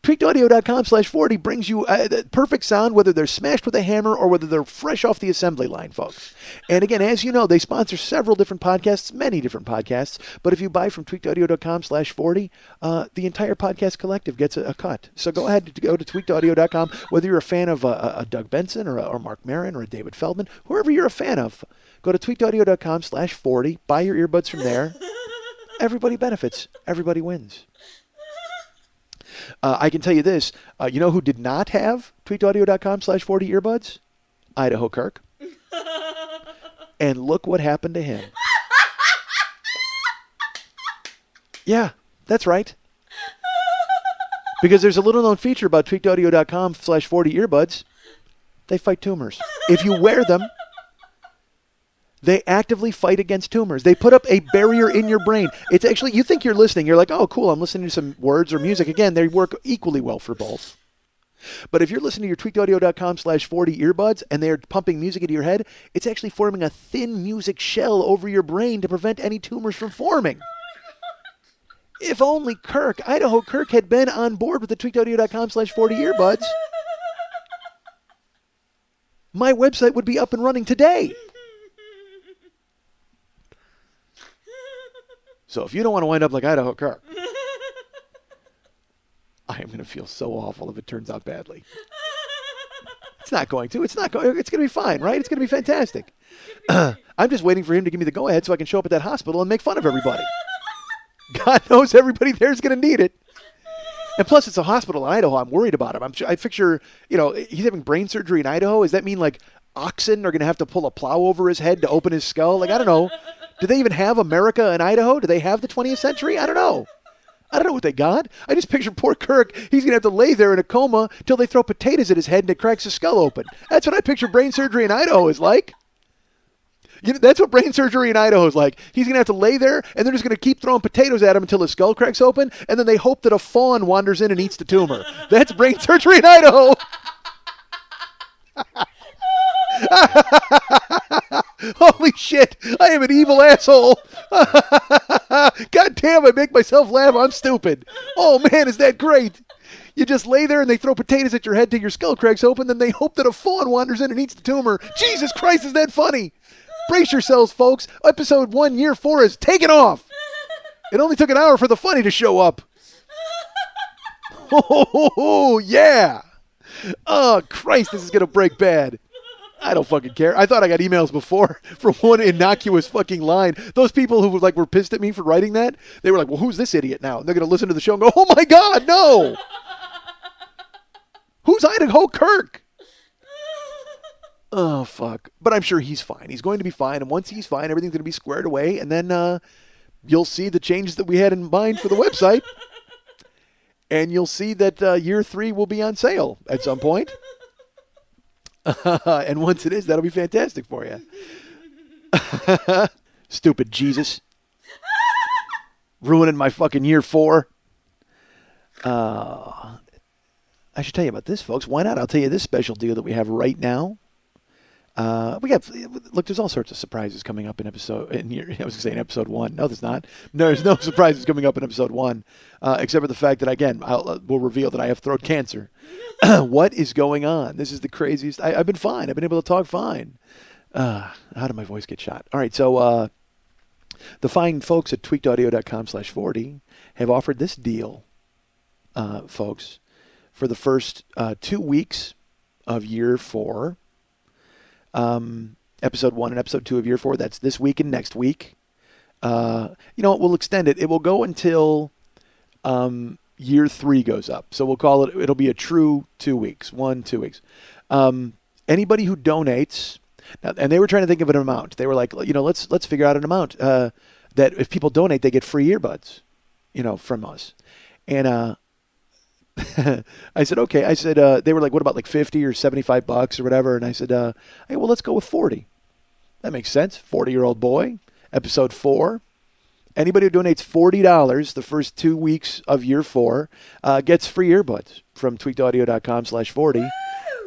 tweakedaudio.com/40 brings you the perfect sound, whether they're smashed with a hammer or whether they're fresh off the assembly line, folks. And again, as you know, they sponsor several different podcasts, many different podcasts. But if you buy from tweakedaudio.com/40, the entire podcast collective gets a cut. So go ahead to go to tweakedaudio.com, whether you're a fan of a Doug Benson or Mark Maron or a David Feldman, whoever you're a fan of, go to tweakedaudio.com/40, buy your earbuds from there. Everybody benefits. Everybody wins. I can tell you this. You know who did not have tweakedaudio.com/40 earbuds? Idaho Kirk. And look what happened to him. Yeah, that's right. Because there's a little known feature about tweakedaudio.com/40 earbuds. They fight tumors. If you wear them, they actively fight against tumors. They put up a barrier in your brain. It's actually, you think you're listening. You're like, oh, cool, I'm listening to some words or music. Again, they work equally well for both. But if you're listening to your tweakedaudio.com/40 earbuds and they're pumping music into your head, it's actually forming a thin music shell over your brain to prevent any tumors from forming. If only Idaho Kirk had been on board with the tweakedaudio.com/40 earbuds, my website would be up and running today. So if you don't want to wind up like Idaho Kirk, I am going to feel so awful if it turns out badly. It's not going to. It's going to be fine, right? It's going to be fantastic. I'm just waiting for him to give me the go-ahead so I can show up at that hospital and make fun of everybody. God knows everybody there is going to need it. And plus, it's a hospital in Idaho. I'm worried about him. I picture, he's having brain surgery in Idaho. Does that mean, like, oxen are going to have to pull a plow over his head to open his skull? Like, I don't know. Do they even have America in Idaho? Do they have the 20th century? I don't know. I don't know what they got. I just picture poor Kirk. He's going to have to lay there in a coma till they throw potatoes at his head and it cracks his skull open. That's what I picture brain surgery in Idaho is like. That's what brain surgery in Idaho is like. He's going to have to lay there, and they're just going to keep throwing potatoes at him until his skull cracks open, and then they hope that a fawn wanders in and eats the tumor. That's brain surgery in Idaho. Holy shit, I am an evil asshole. God damn, I make myself laugh. I'm stupid. Oh, man, is that great? You just lay there and they throw potatoes at your head till your skull cracks open, then they hope that a fawn wanders in and eats the tumor. Jesus Christ, is that funny? Brace yourselves, folks. Episode 1, year 4 is taking off. It only took an hour for the funny to show up. Oh, yeah. Oh, Christ, this is going to break bad. I don't fucking care. I thought I got emails before from one innocuous fucking line. Those people who were pissed at me for writing that, they were like, well, who's this idiot now? And they're going to listen to the show and go, oh, my God, no. Who's Idaho Kirk? Oh, fuck. But I'm sure he's fine. He's going to be fine. And once he's fine, everything's going to be squared away. And then you'll see the changes that we had in mind for the website. And you'll see that year 3 will be on sale at some point. And once it is, that'll be fantastic for you. Stupid Jesus. Ruining my fucking year 4. I should tell you about this, folks. Why not? I'll tell you this special deal that we have right now. There's all sorts of surprises coming up in episode 1. No, there's not. No, there's no surprises coming up in episode 1, except for the fact that, again, we'll reveal that I have throat cancer. What is going on? This is the craziest. I've been fine. I've been able to talk fine. How did my voice get shot? All right, so the fine folks at tweakedaudio.com/40 have offered this deal, folks, for the first 2 weeks of year 4. Episode 1 and episode 2 of year 4. That's this week and next week. We'll extend it. It will go until year 3 goes up. So we'll call it. It'll be a true 2 weeks. 2 weeks. Anybody who donates, and they were trying to think of an amount. They were like, let's figure out an amount that if people donate, they get free earbuds, from us. And I said, okay. I said, they were like, what about like $50 or $75 or whatever? And I said, well, let's go with 40. That makes sense. 40-year-old boy, episode 4. Anybody who donates $40 the first 2 weeks of year 4 gets free earbuds from tweakedaudio.com/40.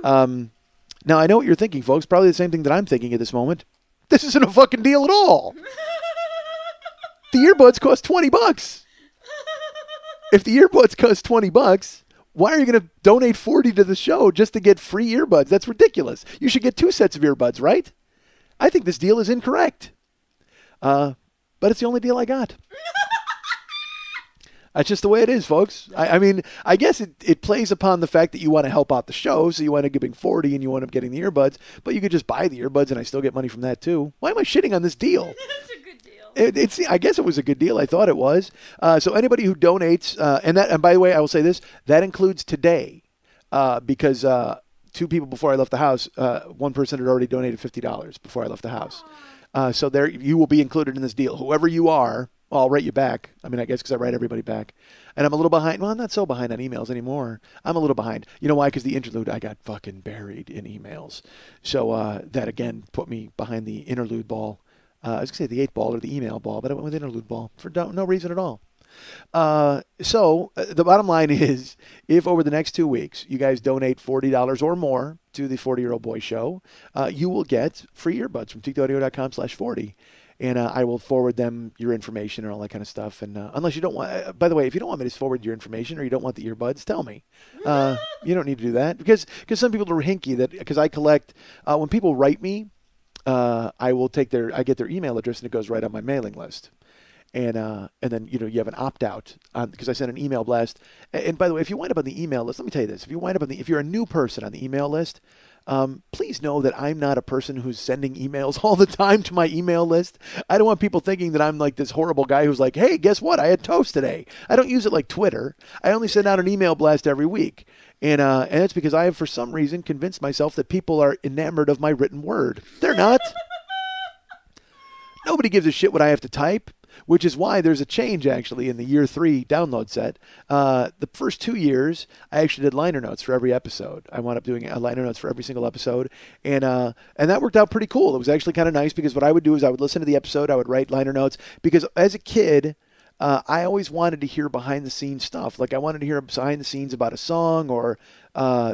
Now, I know what you're thinking, folks. Probably the same thing that I'm thinking at this moment. This isn't a fucking deal at all. The earbuds cost $20. If the earbuds cost $20, Why are you going to donate 40 to the show just to get free earbuds? That's ridiculous. You should get 2 sets of earbuds, right? I think this deal is incorrect. But it's the only deal I got. That's just the way it is, folks. I mean, I guess it plays upon the fact that you want to help out the show, so you wind up giving 40 and you wind up getting the earbuds, but you could just buy the earbuds and I still get money from that too. Why am I shitting on this deal? That's a good deal. I guess it was a good deal. I thought it was. So anybody who donates, and by the way, I will say this, that includes today, because 2 people before I left the house, one person had already donated $50 before I left the house. So there, you will be included in this deal. Whoever you are, I'll write you back. I mean, I guess because I write everybody back. And I'm a little behind. Well, I'm not so behind on emails anymore. I'm a little behind. You know why? Because the interlude, I got fucking buried in emails. So that, again, put me behind the interlude ball. I was going to say the 8 ball or the email ball, but I went with interlude ball for no reason at all. So the bottom line is, if over the next 2 weeks you guys donate $40 or more to the 40-Year-Old Boy Show, you will get free earbuds from tweakedaudio.com/40. And I will forward them your information and all that kind of stuff. And unless you don't want, by the way, if you don't want me to forward your information or you don't want the earbuds, tell me. You don't need to do that because some people are hinky because I collect when people write me, I get their email address and it goes right on my mailing list. And then you have an opt out because I sent an email blast. And by the way, if you wind up on the email list, let me tell you this: if you're a new person on the email list. Please know that I'm not a person who's sending emails all the time to my email list. I don't want people thinking that I'm like this horrible guy who's like, hey, guess what? I had toast today. I don't use it like Twitter. I only send out an email blast every week. And it's because I have, for some reason, convinced myself that people are enamored of my written word. They're not. Nobody gives a shit what I have to type. Which is why there's a change, actually, in the year 3 download set. The first 2 years, I actually did liner notes for every episode. I wound up doing liner notes for every single episode. And that worked out pretty cool. It was actually kind of nice because what I would do is I would listen to the episode, I would write liner notes. Because as a kid, I always wanted to hear behind-the-scenes stuff. Like, I wanted to hear behind the scenes about a song or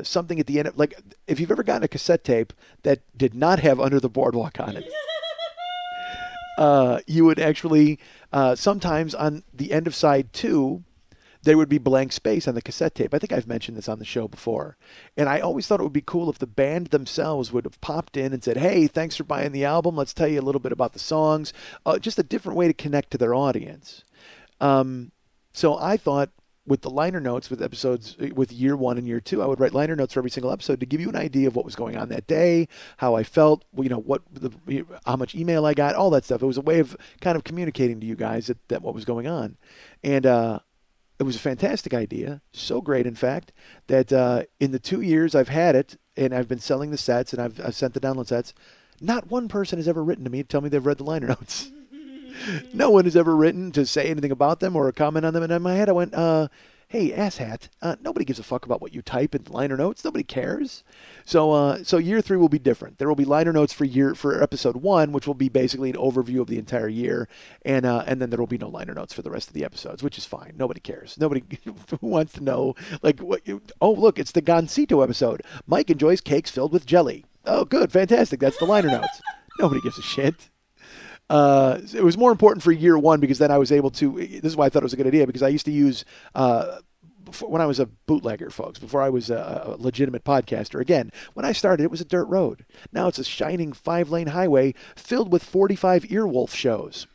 something at the end. Like, if you've ever gotten a cassette tape that did not have Under the Boardwalk on it, you would actually, sometimes on the end of side 2, there would be blank space on the cassette tape. I think I've mentioned this on the show before. And I always thought it would be cool if the band themselves would have popped in and said, hey, thanks for buying the album. Let's tell you a little bit about the songs. Just a different way to connect to their audience. So I thought with the liner notes with episodes with year 1 and year 2, I would write liner notes for every single episode to give you an idea of what was going on that day, how I felt, how much email I got, all that stuff. It was a way of kind of communicating to you guys that what was going on. And it was a fantastic idea, so great, in fact, that in the 2 years I've had it, and I've been selling the sets, and I've sent the download sets, not one person has ever written to me to tell me they've read the liner notes. No one has ever written to say anything about them or comment on them. And in my head, I went, hey, asshat, nobody gives a fuck about what you type in liner notes. Nobody cares. So year 3 will be different. There will be liner notes for episode 1, which will be basically an overview of the entire year. And then there will be no liner notes for the rest of the episodes, which is fine. Nobody cares. Nobody who wants to know, like, look, it's the Gansito episode. Mike enjoys cakes filled with jelly. Oh, good. Fantastic. That's the liner notes. Nobody gives a shit. It was more important for year 1 because then I was able to, this is why I thought it was a good idea, because I used to use, when I was a bootlegger, folks, before I was a legitimate podcaster, again, when I started, it was a dirt road. Now it's a shining 5-lane highway filled with 45 earwolf shows.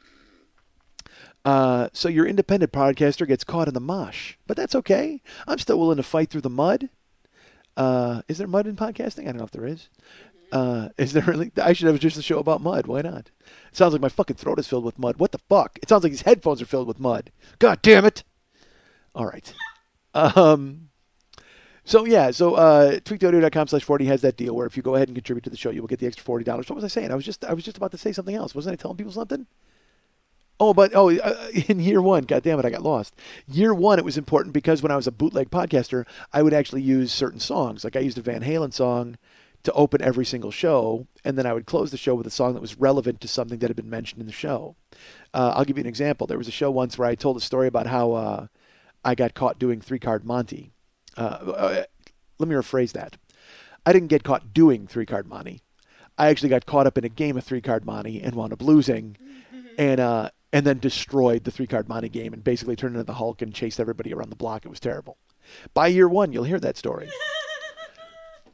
So your independent podcaster gets caught in the mosh, but that's okay. I'm still willing to fight through the mud. Is there mud in podcasting? I don't know if there is. Is there really? I should have just a show about mud. Why not? It sounds like my fucking throat is filled with mud. What the fuck? It sounds like these headphones are filled with mud. God damn it. All right. tweakedaudio.com/40 has that deal where if you go ahead and contribute to the show, you will get the extra $40. What was I saying? I was just about to say something else. Wasn't I telling people something? In year 1, God damn it, I got lost. Year 1, it was important because when I was a bootleg podcaster, I would actually use certain songs. Like I used a Van Halen song to open every single show, and then I would close the show with a song that was relevant to something that had been mentioned in the show. I'll give you an example. There was a show once where I told a story about how I got caught doing 3-card Monte. Let me rephrase that. I didn't get caught doing 3-card Monte. I actually got caught up in a game of 3-card Monte and wound up losing, and then destroyed the 3-card Monte game and basically turned into the Hulk and chased everybody around the block. It was terrible. By year one, you'll hear that story.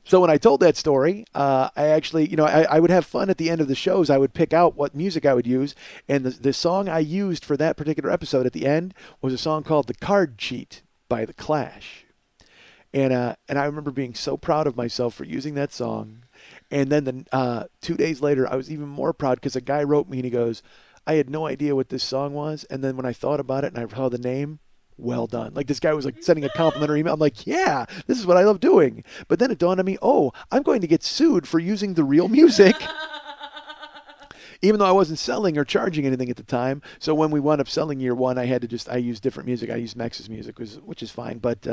So when I told that story, I actually, I would have fun at the end of the shows. I would pick out what music I would use. And the song I used for that particular episode at the end was a song called The Card Cheat by The Clash. And I remember being so proud of myself for using that song. And then 2 days later, I was even more proud because a guy wrote me and he goes, I had no idea what this song was. And then when I thought about it and I saw the name, well done. Like this guy was like sending a complimentary email. I'm like, yeah, this is what I love doing. But then it dawned on me, I'm going to get sued for using the real music. Even though I wasn't selling or charging anything at the time. So when we wound up selling year one, I used different music. I used Max's music, which is fine. But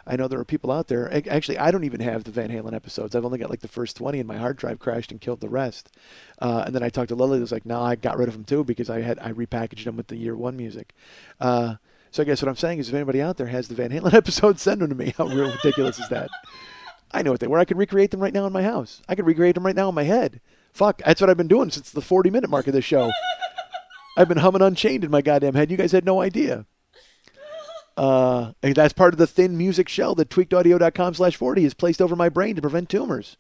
I know there are people out there. Actually, I don't even have the Van Halen episodes. I've only got like the first 20 and my hard drive crashed and killed the rest. And then I talked to Lily. It was like, no, I got rid of them too because I repackaged them with the year one music. So I guess what I'm saying is if anybody out there has the Van Halen episode, send them to me. How real ridiculous is that? I know what they were. I could recreate them right now in my house. I could recreate them right now in my head. Fuck, that's what I've been doing since the 40-minute mark of this show. I've been humming Unchained in my goddamn head. You guys had no idea. That's part of the thin music shell that tweakedaudio.com/40 is placed over my brain to prevent tumors.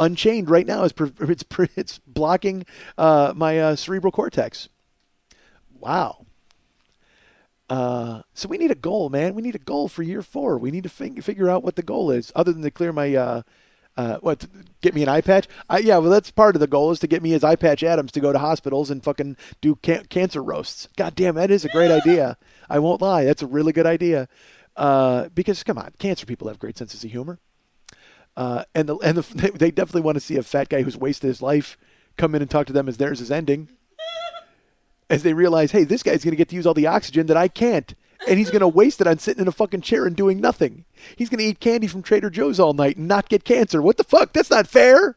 Unchained right now it's blocking my cerebral cortex. Wow. So we need a goal, man. We need a goal for year 4. We need to figure out what the goal is, other than to clear my get me an eye patch. That's part of the goal is to get me as Eye Patch Adams to go to hospitals and fucking do cancer roasts. God damn, that is a great idea. I won't lie, that's a really good idea. Because come on, cancer people have great senses of humor. They definitely want to see a fat guy who's wasted his life come in and talk to them as theirs is ending. As they realize, hey, this guy's going to get to use all the oxygen that I can't. And he's going to waste it on sitting in a fucking chair and doing nothing. He's going to eat candy from Trader Joe's all night and not get cancer. What the fuck? That's not fair.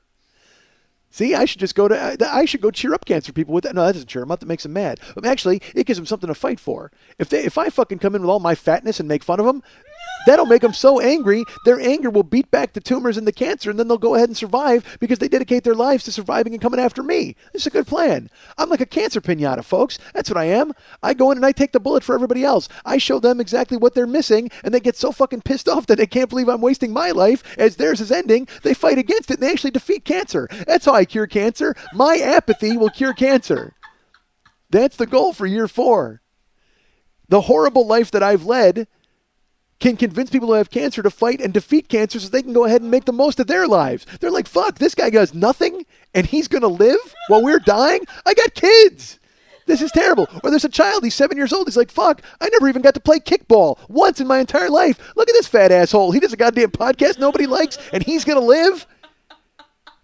See, I should go cheer up cancer people with that. No, that doesn't cheer them up. That makes them mad. But actually, it gives them something to fight for. If I fucking come in with all my fatness and make fun of them, that'll make them so angry, their anger will beat back the tumors and the cancer, and then they'll go ahead and survive because they dedicate their lives to surviving and coming after me. This is a good plan. I'm like a cancer piñata, folks. That's what I am. I go in and I take the bullet for everybody else. I show them exactly what they're missing, and they get so fucking pissed off that they can't believe I'm wasting my life as theirs is ending. They fight against it, and they actually defeat cancer. That's how I cure cancer. My apathy will cure cancer. That's the goal for year 4. The horrible life that I've led can convince people who have cancer to fight and defeat cancer so they can go ahead and make the most of their lives. They're like, fuck, this guy does nothing and he's going to live while we're dying? I got kids. This is terrible. Or there's a child, he's 7 years old. He's like, fuck, I never even got to play kickball once in my entire life. Look at this fat asshole. He does a goddamn podcast nobody likes and he's going to live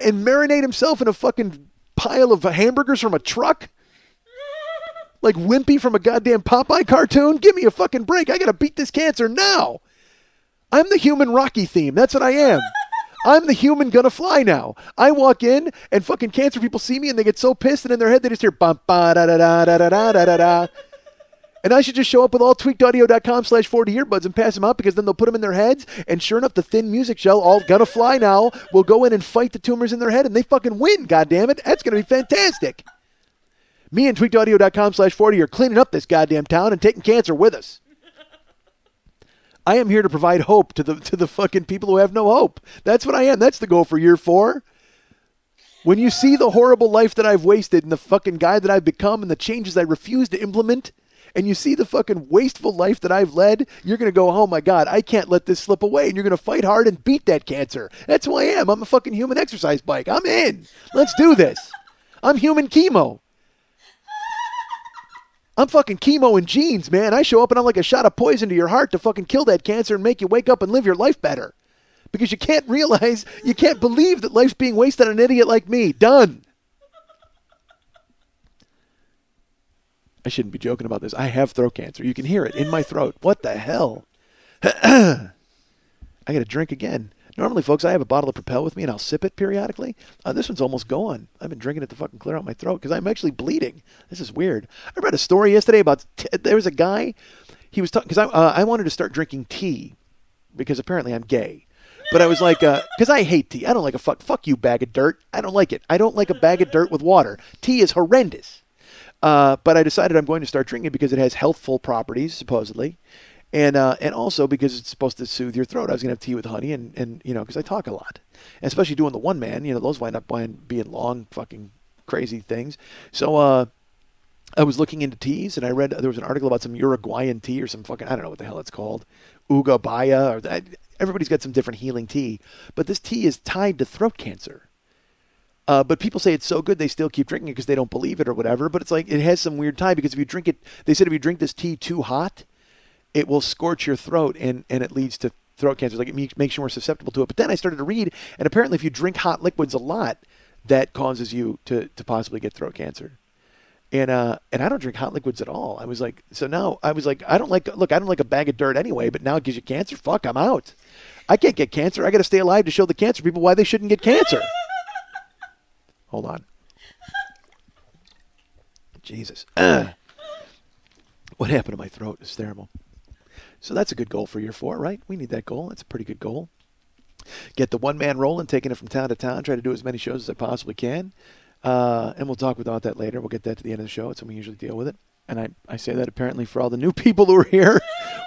and marinate himself in a fucking pile of hamburgers from a truck? Like Wimpy from a goddamn Popeye cartoon? Give me a fucking break. I got to beat this cancer now. I'm the human Rocky theme. That's what I am. I'm the human gonna fly now. I walk in and fucking cancer people see me and they get so pissed and in their head they just hear bum ba da da da da da da da da. And I should just show up with all tweakedaudio.com/40 earbuds and pass them out because then they'll put them in their heads and sure enough the thin music shell, all gonna fly now, will go in and fight the tumors in their head and they fucking win, goddammit. That's gonna be fantastic. Me and tweakedaudio.com/40 are cleaning up this goddamn town and taking cancer with us. I am here to provide hope to the fucking people who have no hope. That's what I am. That's the goal for year 4. When you see the horrible life that I've wasted and the fucking guy that I've become and the changes I refuse to implement, and you see the fucking wasteful life that I've led, you're going to go, oh my God, I can't let this slip away. And you're going to fight hard and beat that cancer. That's who I am. I'm a fucking human exercise bike. I'm in. Let's do this. I'm human chemo. I'm fucking chemo in jeans, man. I show up and I'm like a shot of poison to your heart to fucking kill that cancer and make you wake up and live your life better. Because you can't believe that life's being wasted on an idiot like me. Done. I shouldn't be joking about this. I have throat cancer. You can hear it in my throat. What the hell? I got to drink again. Normally, folks, I have a bottle of Propel with me, and I'll sip it periodically. This one's almost gone. I've been drinking it to fucking clear out my throat because I'm actually bleeding. This is weird. I read a story yesterday about there was a guy. He was talking because I wanted to start drinking tea because apparently I'm gay. But I was like, because I hate tea. I don't like a fuck you bag of dirt. I don't like it. I don't like a bag of dirt with water. Tea is horrendous. But I decided I'm going to start drinking it because it has healthful properties, supposedly. And also because it's supposed to soothe your throat. I was gonna have tea with honey, and because I talk a lot, and especially doing the one man. Those wind up being long, fucking crazy things. So I was looking into teas, and I read there was an article about some Uruguayan tea or some fucking, I don't know what the hell it's called, Ugabaya, or that. Everybody's got some different healing tea, but this tea is tied to throat cancer. But people say it's so good they still keep drinking it because they don't believe it or whatever. But it's like it has some weird tie because if you drink it, they said if you drink this tea too hot, it will scorch your throat and it leads to throat cancer. Like it makes you more susceptible to it. But then I started to read, and apparently if you drink hot liquids a lot, that causes you to possibly get throat cancer. And I don't drink hot liquids at all. I was like, so now I was like, I don't like a bag of dirt anyway, but now it gives you cancer. Fuck, I'm out. I can't get cancer. I got to stay alive to show the cancer people why they shouldn't get cancer. Hold on. Jesus. What happened to my throat? It's terrible. So that's a good goal for year 4, right? We need that goal. That's a pretty good goal. Get the one-man rolling, taking it from town to town. Try to do as many shows as I possibly can. And we'll talk about that later. We'll get that to the end of the show. It's when we usually deal with it. And I say that apparently for all the new people who are here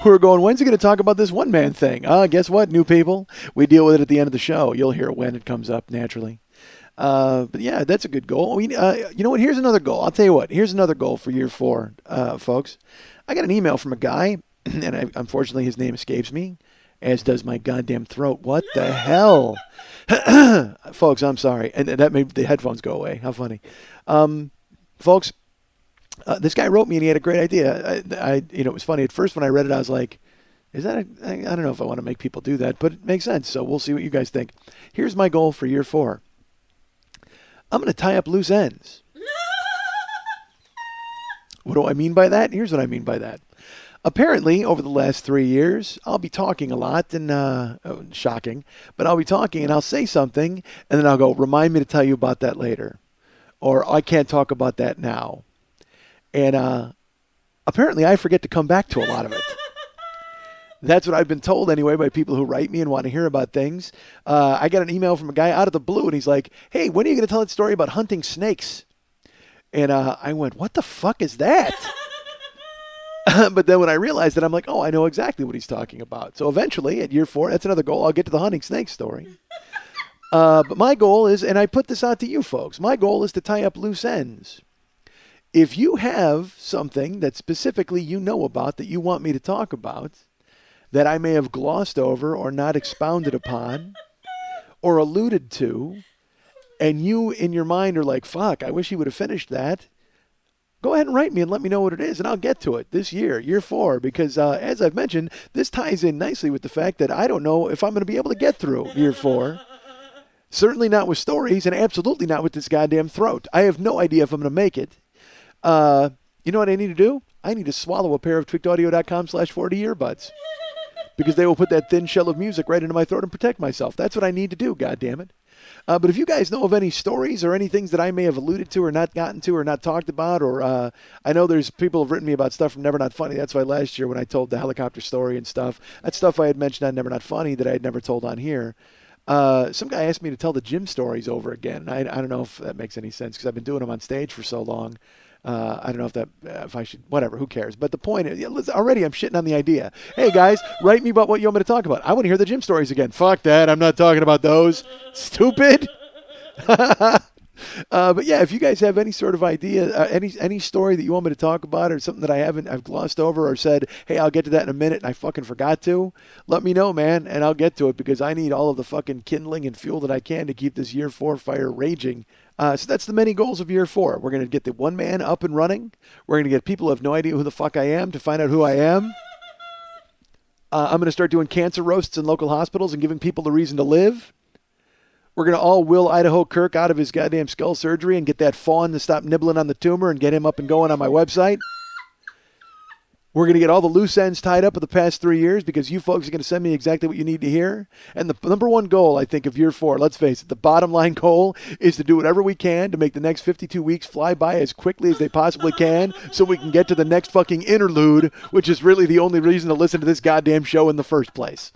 who are going, when's he going to talk about this one-man thing? Guess what, new people? We deal with it at the end of the show. You'll hear it when it comes up naturally. But yeah, that's a good goal. You know what? Here's another goal. I'll tell you what. Here's another goal for year 4, folks. I got an email from a guy, and unfortunately his name escapes me, as does my goddamn throat. What the hell? Folks, I'm sorry. And that made the headphones go away. How funny. Folks, this guy wrote me, and he had a great idea. It was funny. At first when I read it, I was like, I don't know if I want to make people do that, but it makes sense. So we'll see what you guys think. Here's my goal for year 4. I'm going to tie up loose ends. What do I mean by that? Here's what I mean by that. Apparently, over the last 3 years, I'll be talking a lot, and shocking, but I'll be talking and I'll say something, and then I'll go, remind me to tell you about that later. Or I can't talk about that now. And apparently I forget to come back to a lot of it. That's what I've been told anyway by people who write me and want to hear about things. I got an email from a guy out of the blue, and he's like, hey, when are you going to tell that story about hunting snakes? And I went, what the fuck is that? But then when I realized that, I'm like, oh, I know exactly what he's talking about. So eventually, at year 4, that's another goal. I'll get to the hunting snake story. But my goal is, and I put this out to you folks, my goal is to tie up loose ends. If you have something that specifically you know about that you want me to talk about, that I may have glossed over or not expounded upon or alluded to, and you in your mind are like, fuck, I wish he would have finished that, go ahead and write me and let me know what it is, and I'll get to it this year, year 4, because as I've mentioned, this ties in nicely with the fact that I don't know if I'm going to be able to get through year 4. Certainly not with stories, and absolutely not with this goddamn throat. I have no idea if I'm going to make it. You know what I need to do? I need to swallow a pair of tweakedaudio.com/40 earbuds. Because they will put that thin shell of music right into my throat and protect myself. That's what I need to do, goddammit. But if you guys know of any stories or any things that I may have alluded to or not gotten to or not talked about, or I know there's people who have written me about stuff from Never Not Funny. That's why last year when I told the helicopter story and stuff, that's stuff I had mentioned on Never Not Funny that I had never told on here. Some guy asked me to tell the gym stories over again. I don't know if that makes any sense because I've been doing them on stage for so long. I don't know if I should, whatever, who cares? But the point is, already I'm shitting on the idea. Hey, guys, write me about what you want me to talk about. I want to hear the gym stories again. Fuck that. I'm not talking about those. Stupid. But yeah, if you guys have any sort of idea, any story that you want me to talk about or something that I've glossed over or said, hey, I'll get to that in a minute and I fucking forgot to, let me know, man, and I'll get to it because I need all of the fucking kindling and fuel that I can to keep this year 4 fire raging. So that's the many goals of year 4. We're going to get the one man up and running. We're going to get people who have no idea who the fuck I am to find out who I am. I'm going to start doing cancer roasts in local hospitals and giving people the reason to live. We're going to all will Idaho Kirk out of his goddamn skull surgery and get that fawn to stop nibbling on the tumor and get him up and going on my website. We're going to get all the loose ends tied up of the past 3 years because you folks are going to send me exactly what you need to hear. And the number one goal, I think, of year 4, let's face it, the bottom line goal is to do whatever we can to make the next 52 weeks fly by as quickly as they possibly can so we can get to the next fucking interlude, which is really the only reason to listen to this goddamn show in the first place.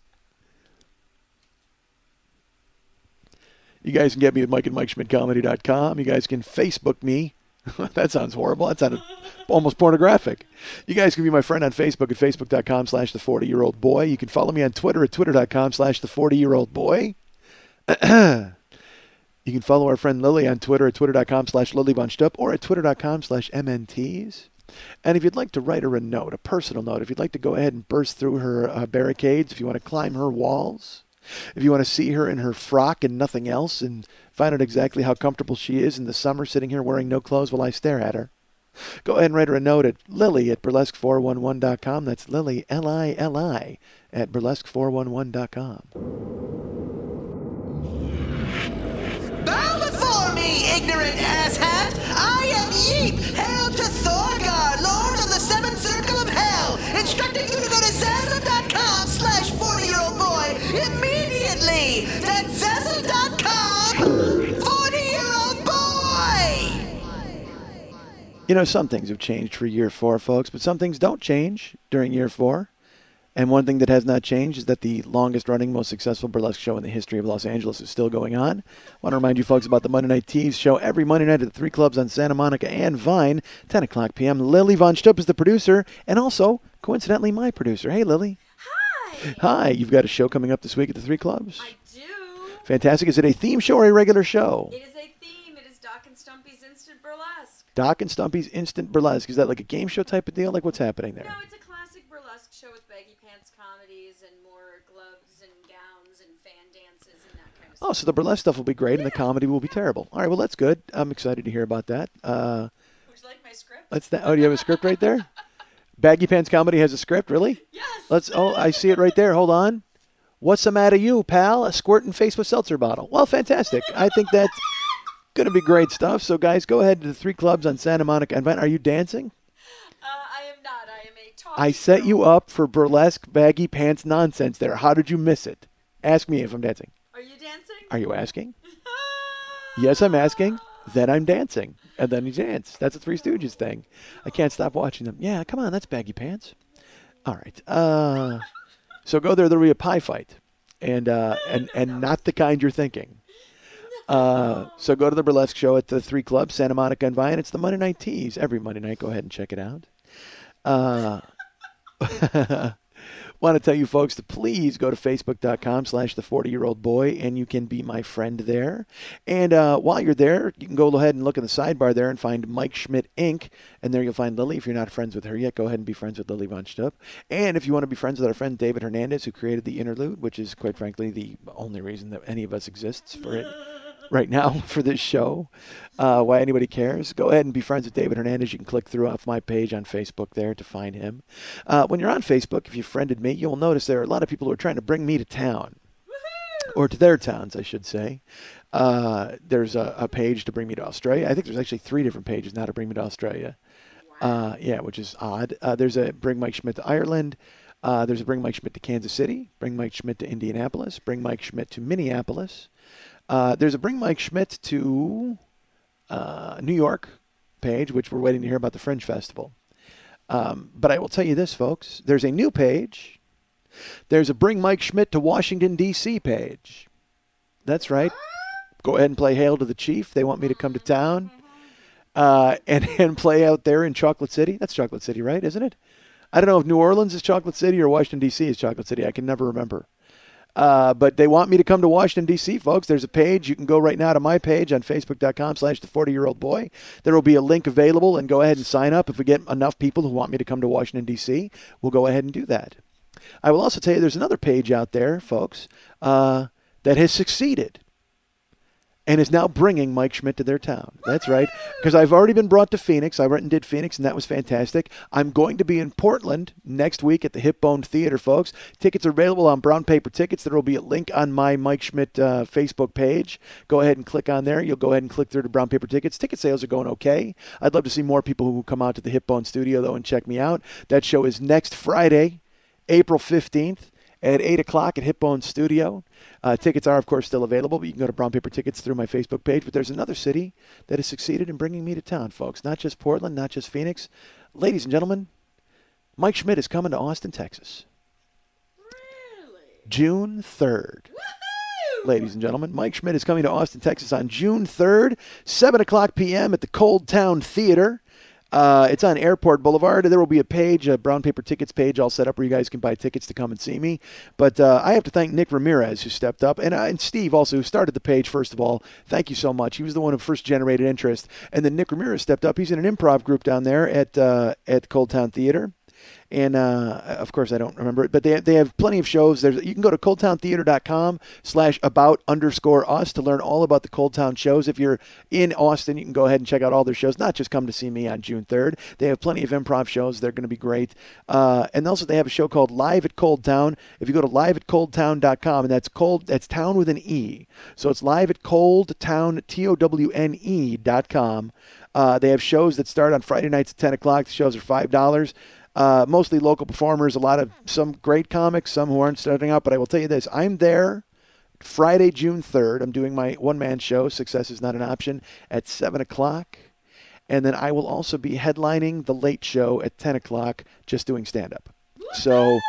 You guys can get me at MikeandMikeSchmidtComedy.com. You guys can Facebook me That sounds horrible. That sounded almost pornographic. You guys can be my friend on Facebook at facebook.com/the40-year-old-boy. You can follow me on Twitter at twitter.com/the40-year-old-boy. You can follow our friend Lily on Twitter at twitter.com/LilyVonStupp or at twitter.com/MNTs. And if you'd like to write her a note, a personal note, if you'd like to go ahead and burst through her barricades, if you want to climb her walls, if you want to see her in her frock and nothing else and find out exactly how comfortable she is in the summer sitting here wearing no clothes while I stare at her, go ahead and write her a note at Lily at burlesque411.com. That's Lily, Lili, at burlesque411.com. Bow before me, ignorant asshat! I am Yeep, hail to Thorgar, Lord of the Seventh Circle of Hell, instructing you to go to Zazzle.com/40-year-old-boy immediately! That's Zazzle.com, 40-year-old-boy! You know, some things have changed for year 4, folks, but some things don't change during year 4. And one thing that has not changed is that the longest-running, most successful burlesque show in the history of Los Angeles is still going on. I want to remind you folks about the Monday Night Tease show every Monday night at the 3 clubs on Santa Monica and Vine, 10 o'clock p.m. Lily Von Stupp is the producer and also, coincidentally, my producer. Hey, Lily. Hi. Hi. You've got a show coming up this week at the 3 clubs? I do. Fantastic. Is it a theme show or a regular show? It is a theme. It is Doc and Stumpy's Instant Burlesque. Doc and Stumpy's Instant Burlesque. Is that like a game show type of deal? Like what's happening there? No, it's a classic burlesque show with baggy pants comedies and more gloves and gowns and fan dances and that kind of stuff. Oh, so the burlesque stuff will be great and the comedy will be terrible. All right, well, that's good. I'm excited to hear about that. Would you like my script? Oh, do you have a script right there? Baggy Pants Comedy has a script, really? Yes. I see it right there. Hold on. What's the matter, you, pal? A squirting face with seltzer bottle. Well, fantastic. I think that's going to be great stuff. So, guys, go ahead to the 3 clubs on Santa Monica and Vine. Are you dancing? I am not. I am a talk. I set you up for burlesque baggy pants nonsense there. How did you miss it? Ask me if I'm dancing. Are you dancing? Are you asking? Yes, I'm asking. Then I'm dancing. And then you dance. That's a Three Stooges thing. I can't stop watching them. Yeah, come on. That's baggy pants. All right. So go there. There'll be a pie fight. And not the kind you're thinking. So go to the burlesque show at the 3 clubs, Santa Monica and Vine. It's the Monday Night Tease. Every Monday night. Go ahead and check it out. Want to tell you folks to please go to facebook.com/the40-year-old-boy and you can be my friend there. And while you're there, you can go ahead and look in the sidebar there and find Mike Schmidt Inc. And there you'll find Lily. If you're not friends with her yet, go ahead and be friends with Lily Von Stupp. And if you want to be friends with our friend David Hernandez, who created the interlude, which is quite frankly the only reason that any of us exists for it right now for this show, why anybody cares, go ahead and be friends with David Hernandez. You can click through off my page on Facebook there to find him. When you're on Facebook, if you friended me, you'll notice there are a lot of people who are trying to bring me to town. Or to their towns, I should say. There's a page to bring me to Australia. I think there's actually 3 different pages now to bring me to Australia. Yeah, which is odd. There's a Bring Mike Schmidt to Ireland. There's a Bring Mike Schmidt to Kansas City. Bring Mike Schmidt to Indianapolis. Bring Mike Schmidt to Minneapolis. There's a Bring Mike Schmidt to New York page, which we're waiting to hear about the Fringe Festival. But I will tell you this, folks. There's a new page. There's a Bring Mike Schmidt to Washington, D.C. page. That's right. Go ahead and play Hail to the Chief. They want me to come to town and play out there in Chocolate City. That's Chocolate City, right? Isn't it? I don't know if New Orleans is Chocolate City or Washington, D.C. is Chocolate City. I can never remember. But they want me to come to Washington, D.C., folks. There's a page. You can go right now to my page on facebook.com/the40-year-old-boy. There will be a link available, and go ahead and sign up. If we get enough people who want me to come to Washington, D.C., we'll go ahead and do that. I will also tell you there's another page out there, folks, that has succeeded and is now bringing Mike Schmidt to their town. That's right, because I've already been brought to Phoenix. I went and did Phoenix, and that was fantastic. I'm going to be in Portland next week at the Hip Bone Theater, folks. Tickets are available on Brown Paper Tickets. There will be a link on my Mike Schmidt Facebook page. Go ahead and click on there. You'll go ahead and click through to Brown Paper Tickets. Ticket sales are going okay. I'd love to see more people who come out to the Hip Bone Studio, though, and check me out. That show is next Friday, April 15th. At 8 o'clock at Hip Bone Studio. Tickets are, of course, still available, but you can go to Brown Paper Tickets through my Facebook page. But there's another city that has succeeded in bringing me to town, folks. Not just Portland, not just Phoenix. Ladies and gentlemen, Mike Schmidt is coming to Austin, Texas. Really? June 3rd. Woohoo! ladies and gentlemen. Mike Schmidt is coming to Austin, Texas on June 3rd, 7 o'clock p.m. at the Cold Town Theater. It's on Airport Boulevard. There will be a page, a brown paper tickets page all set up where you guys can buy tickets to come and see me. But I have to thank Nick Ramirez, who stepped up, and Steve also, who started the page, first of all. Thank you so much. He was the one who first generated interest. And then Nick Ramirez stepped up. He's in an improv group down there at Cold Town Theater. And, of course, I don't remember it, but they have plenty of shows. You can go to coldtowntheater.com/about_us to learn all about the Cold Town shows. If you're in Austin, you can go ahead and check out all their shows, not just come to see me on June 3rd. They have plenty of improv shows. They're going to be great. And also they have a show called Live at Cold Town. If you go to liveatcoldtown.com, and that's town with an E. So it's live at coldtown, TOWNE.com. They have shows that start on Friday nights at 10 o'clock. The shows are $5. Mostly local performers, some great comics, some who aren't starting out. But I will tell you this, I'm there Friday, June 3rd. I'm doing my one-man show, Success is Not an Option, at 7 o'clock. And then I will also be headlining the late show at 10 o'clock, just doing stand-up. So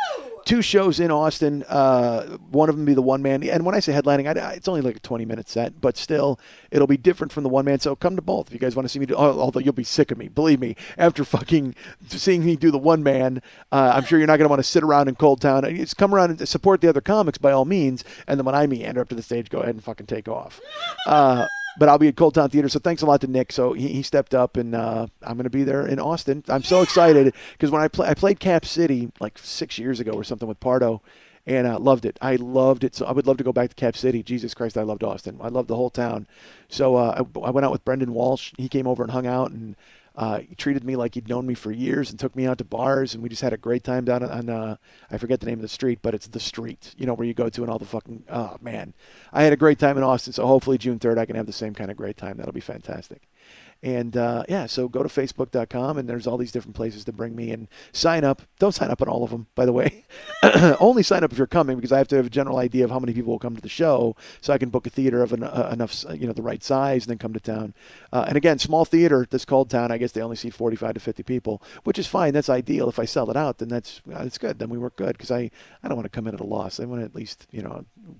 2 shows in Austin. One of them be the one-man. And when I say headlining, it's only like a 20-minute set, but still, it'll be different from the one-man. So come to both if you guys want to see me do. Although you'll be sick of me, believe me. After fucking seeing me do the one-man, I'm sure you're not going to want to sit around in Cold Town. Just come around and support the other comics by all means. And then when I meander up to the stage, go ahead and fucking take off. But I'll be at Cold Town Theater, so thanks a lot to Nick. So he stepped up, and I'm going to be there in Austin. I'm so excited because when I played Cap City like 6 years ago or something with Pardo, and loved it. I loved it. So I would love to go back to Cap City. Jesus Christ, I loved Austin. I loved the whole town. So I went out with Brendan Walsh. He came over and hung out, and he treated me like he'd known me for years and took me out to bars, and we just had a great time down on I forget the name of the street, but it's the street, where you go to and all the fucking, oh, man. I had a great time in Austin, so hopefully June 3rd I can have the same kind of great time. That'll be fantastic. And, so go to Facebook.com, and there's all these different places to bring me and sign up. Don't sign up on all of them, by the way. Only sign up if you're coming, because I have to have a general idea of how many people will come to the show so I can book a theater of enough, the right size, and then come to town. And again, small theater, this Cold Town, I guess they only see 45 to 50 people, which is fine. That's ideal. If I sell it out, then that's good. Then we work good, because I don't want to come in at a loss. I want to at least,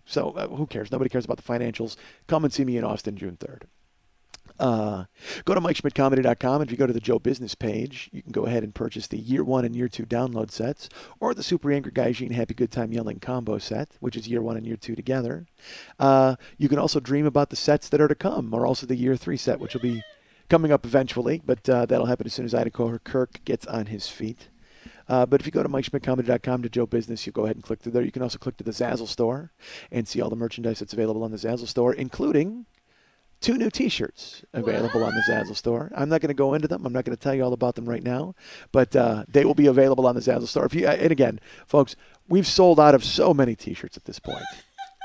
so who cares? Nobody cares about the financials. Come and see me in Austin June 3rd. Go to MikeSchmidtComedy.com. If you go to the Joe Business page, you can go ahead and purchase the Year 1 and Year 2 download sets, or the Super Angry Gaijin Happy Good Time Yelling combo set, which is Year 1 and Year 2 together. You can also dream about the sets that are to come, or also the Year 3 set, which will be coming up eventually, but that'll happen as soon as Ida Kirk gets on his feet. But if you go to MikeSchmidtComedy.com to Joe Business, you go ahead and click through there. You can also click to the Zazzle store and see all the merchandise that's available on the Zazzle store, including 2 new T-shirts available on the Zazzle store. I'm not going to go into them. I'm not going to tell you all about them right now, but they will be available on the Zazzle store. And again, folks, we've sold out of so many T-shirts at this point.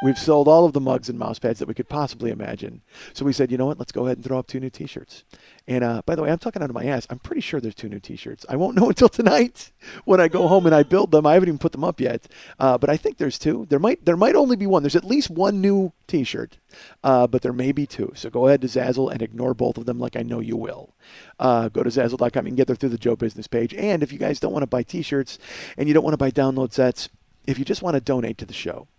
We've sold all of the mugs and mouse pads that we could possibly imagine. So we said, you know what? Let's go ahead and throw up 2 new T-shirts. And by the way, I'm talking out of my ass. I'm pretty sure there's 2 new T-shirts. I won't know until tonight when I go home and I build them. I haven't even put them up yet, but I think there's 2. There might only be 1. There's at least 1 new T-shirt, but there may be 2. So go ahead to Zazzle and ignore both of them, like I know you will. Go to Zazzle.com. You can get there through the Joe Business page. And if you guys don't want to buy T-shirts and you don't want to buy download sets, if you just want to donate to the show,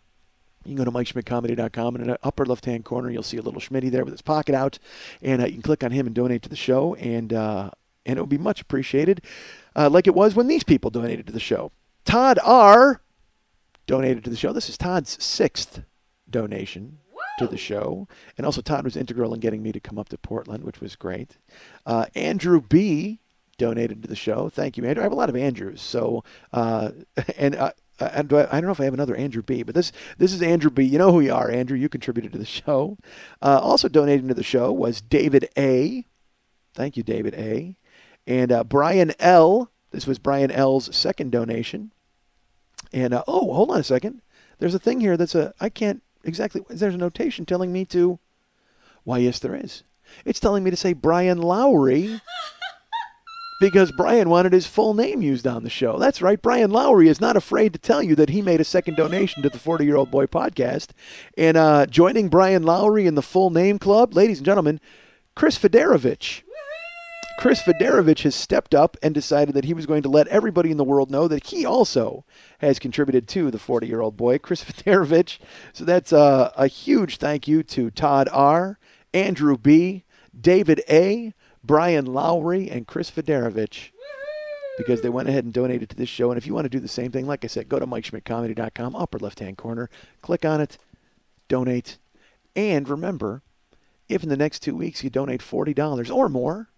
you can go to MikeSchmidtComedy.com, and in the upper left-hand corner, you'll see a little Schmitty there with his pocket out, and you can click on him and donate to the show, and it will be much appreciated, like it was when these people donated to the show. Todd R. donated to the show. This is Todd's 6th donation to the show, and also Todd was integral in getting me to come up to Portland, which was great. Andrew B. donated to the show. Thank you, Andrew. I have a lot of Andrews, so I don't know if I have another Andrew B., but this is Andrew B. You know who you are, Andrew. You contributed to the show. Also donating to the show was David A. Thank you, David A. And Brian L. This was Brian L.'s 2nd donation. And, hold on a second. There's a thing here I can't exactly, there's a notation telling me to, why, yes, there is. It's telling me to say Brian Lowry. Because Brian wanted his full name used on the show. That's right. Brian Lowry is not afraid to tell you that he made a 2nd donation to the 40-Year-Old Boy podcast. And joining Brian Lowry in the full name club, ladies and gentlemen, Chris Federovich. Chris Federovich has stepped up and decided that he was going to let everybody in the world know that he also has contributed to the 40-year-old boy, Chris Federovich. So that's a huge thank you to Todd R., Andrew B., David A., Brian Lowry, and Chris Federovich, because they went ahead and donated to this show. And if you want to do the same thing, like I said, go to MikeSchmidtComedy.com, upper left-hand corner, click on it, donate. And remember, if in the next 2 weeks you donate $40 or more,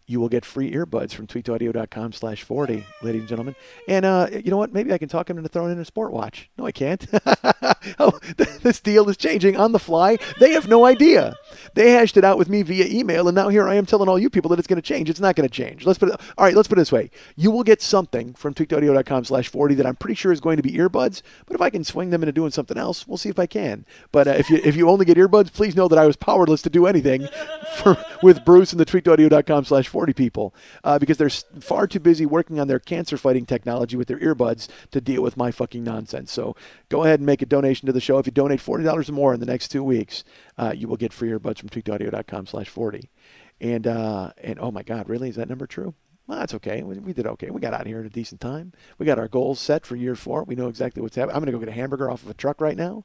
you will get free earbuds from tweakedaudio.com/40, ladies and gentlemen. And you know what? Maybe I can talk him into throwing in a sport watch. No, I can't. Oh, this deal is changing on the fly. They have no idea. They hashed it out with me via email, and now here I am telling all you people that it's going to change. It's not going to change. All right, let's put it this way. You will get something from tweakedaudio.com/40 that I'm pretty sure is going to be earbuds, but if I can swing them into doing something else, we'll see if I can. But if you only get earbuds, please know that I was powerless to do anything with Bruce and the tweakedaudio.com/40 people because they're far too busy working on their cancer-fighting technology with their earbuds to deal with my fucking nonsense. So go ahead and make a donation to the show. If you donate $40 or more in the next 2 weeks, you will get free earbuds from tweakedaudio.com/40. And oh my God, really? Is that number true? Well, that's okay. We did okay. We got out of here at a decent time. We got our goals set for year 4. We know exactly what's happening. I'm going to go get a hamburger off of a truck right now.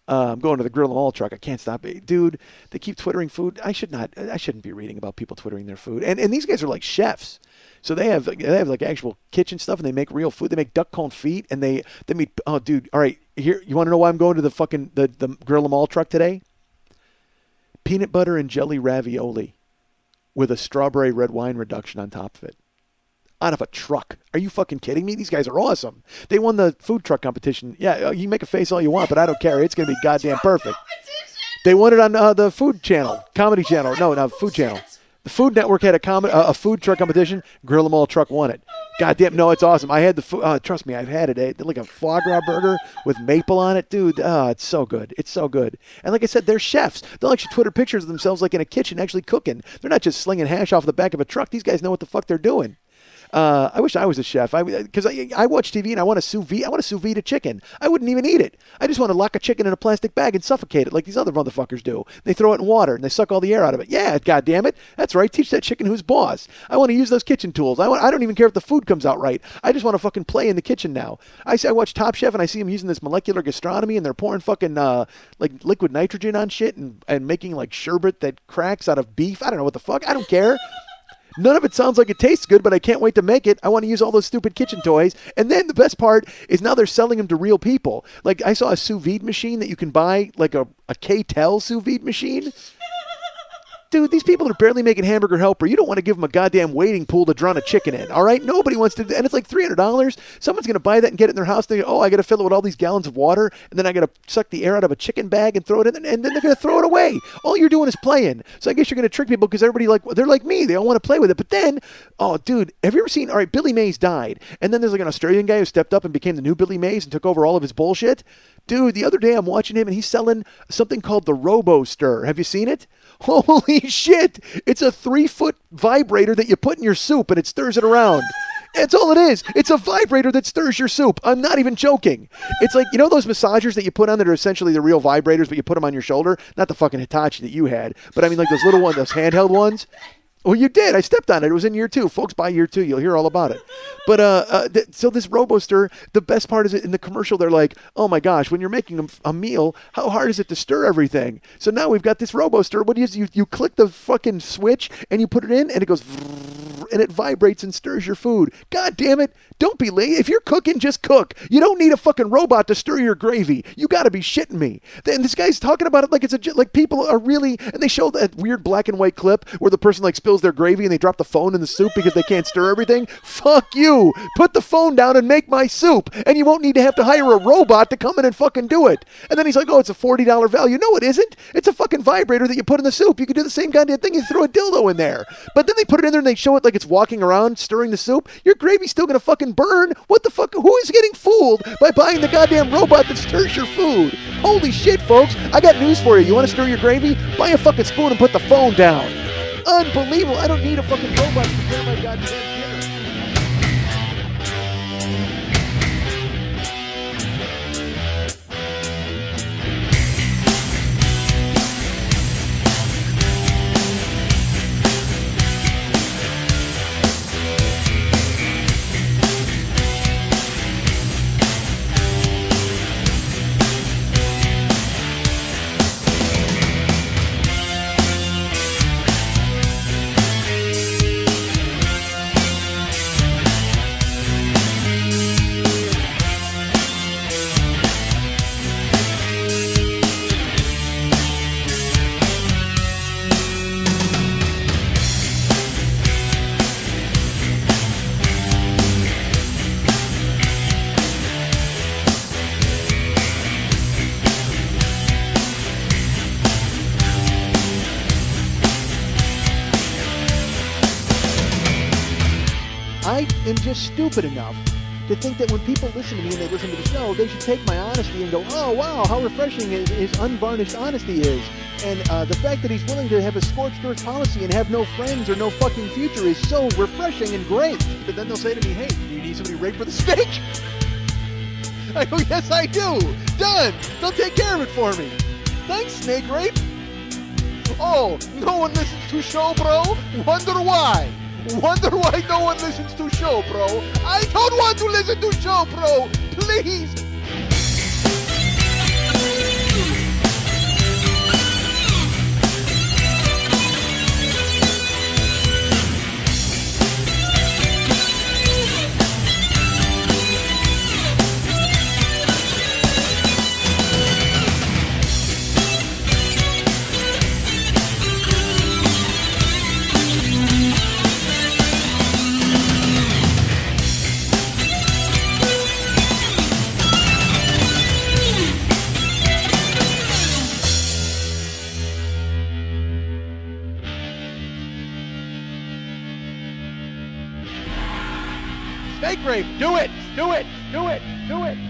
I'm going to the Grill 'Em All truck. I can't stop it. Dude, they keep twittering food. I shouldn't be reading about people twittering their food. And these guys are like chefs. So they have like actual kitchen stuff, and they make real food. They make duck confit, and they make, oh, dude, all right, here, you want to know why I'm going to the fucking, the Grill 'Em All truck today? Peanut butter and jelly ravioli with a strawberry red wine reduction on top of it. Out of a truck. Are you fucking kidding me? These guys are awesome. They won the food truck competition. Yeah, you can make a face all you want, but I don't care. It's going to be goddamn perfect. They won it on the Food Channel, Comedy Channel. No, Food Channel. The Food Network had a food truck competition. Grill 'Em All truck won it. Goddamn, no, it's awesome. I had the food. Trust me, I've had it. They're like a foie gras burger with maple on it, dude. It's so good. It's so good. And like I said, they're chefs. They'll actually Twitter pictures of themselves like in a kitchen actually cooking. They're not just slinging hash off the back of a truck. These guys know what the fuck they're doing. I wish I was a chef. Because I watch TV and I want to sous vide. I want to sous vide a chicken. I wouldn't even eat it. I just want to lock a chicken in a plastic bag and suffocate it like these other motherfuckers do. They throw it in water and they suck all the air out of it. Yeah, goddamn it. That's right. Teach that chicken who's boss. I want to use those kitchen tools. I don't even care if the food comes out right. I just want to fucking play in the kitchen now. I watch Top Chef and I see them using this molecular gastronomy and they're pouring fucking like liquid nitrogen on shit and making like sherbet that cracks out of beef. I don't know what the fuck. I don't care. None of it sounds like it tastes good, but I can't wait to make it. I want to use all those stupid kitchen toys. And then the best part is now they're selling them to real people. Like I saw a sous vide machine that you can buy, like a K-Tel sous vide machine. Dude, these people are barely making Hamburger Helper. You don't want to give them a goddamn wading pool to drown a chicken in, all right? Nobody wants to, and it's like $300. Someone's going to buy that and get it in their house. They go, oh, I got to fill it with all these gallons of water, and then I got to suck the air out of a chicken bag and throw it in, and then they're going to throw it away. All you're doing is playing. So I guess you're going to trick people because everybody, they're like me. They all want to play with it. But then, oh, dude, have you ever seen, all right, Billy Mays died, and then there's like an Australian guy who stepped up and became the new Billy Mays and took over all of his bullshit? Dude, the other day I'm watching him, and he's selling something called the Robo-Stir. Have you seen it? Holy shit! It's a 3-foot vibrator that you put in your soup and it stirs it around. That's all it is. It's a vibrator that stirs your soup. I'm not even joking. It's like, you know those massagers that you put on that are essentially the real vibrators, but you put them on your shoulder? Not the fucking Hitachi that you had, but I mean like those little ones, those handheld ones. Well, you did. I stepped on it. It was in year 2. Folks, by year 2, you'll hear all about it. But so this Robo-Stir, the best part is in the commercial, they're like, oh my gosh, when you're making a meal, how hard is it to stir everything? So now we've got this Robo-Stir. What do you click the fucking switch and you put it in and it goes and it vibrates and stirs your food. God damn it. Don't be lazy. If you're cooking, just cook. You don't need a fucking robot to stir your gravy. You got to be shitting me. And this guy's talking about it like it's like people are really, and they show that weird black and white clip where the person like spills their gravy and they drop the phone in the soup because they can't stir everything. Fuck you. Put the phone down and make my soup. And you won't need to have to hire a robot to come in and fucking do it. And then he's like, oh, it's a $40 value. No, it isn't. It's a fucking vibrator that you put in the soup. You can do the same goddamn thing. You throw a dildo in there. But then they put it in there and they show it like it's walking around stirring the soup. Your gravy's still going to fucking burn. What the fuck? Who is getting fooled by buying the goddamn robot that stirs your food? Holy shit, folks. I got news for you. You want to stir your gravy? Buy a fucking spoon and put the phone down. Unbelievable. I don't need a fucking robot to prepare my goddamn dinner. I am just stupid enough to think that when people listen to me and they listen to the show, they should take my honesty and go, oh, wow, how refreshing his unvarnished honesty is. And the fact that he's willing to have a scorched earth policy and have no friends or no fucking future is so refreshing and great. But then they'll say to me, hey, do you need somebody raped with a stick? I go, yes, I do. Done. They'll take care of it for me. Thanks, Snake Rape. Oh, no one listens to show, bro? Wonder why? Wonder why no one listens to show, bro? I don't want to listen to show, bro. Please. Snake Rape, do it, do it, do it, do it.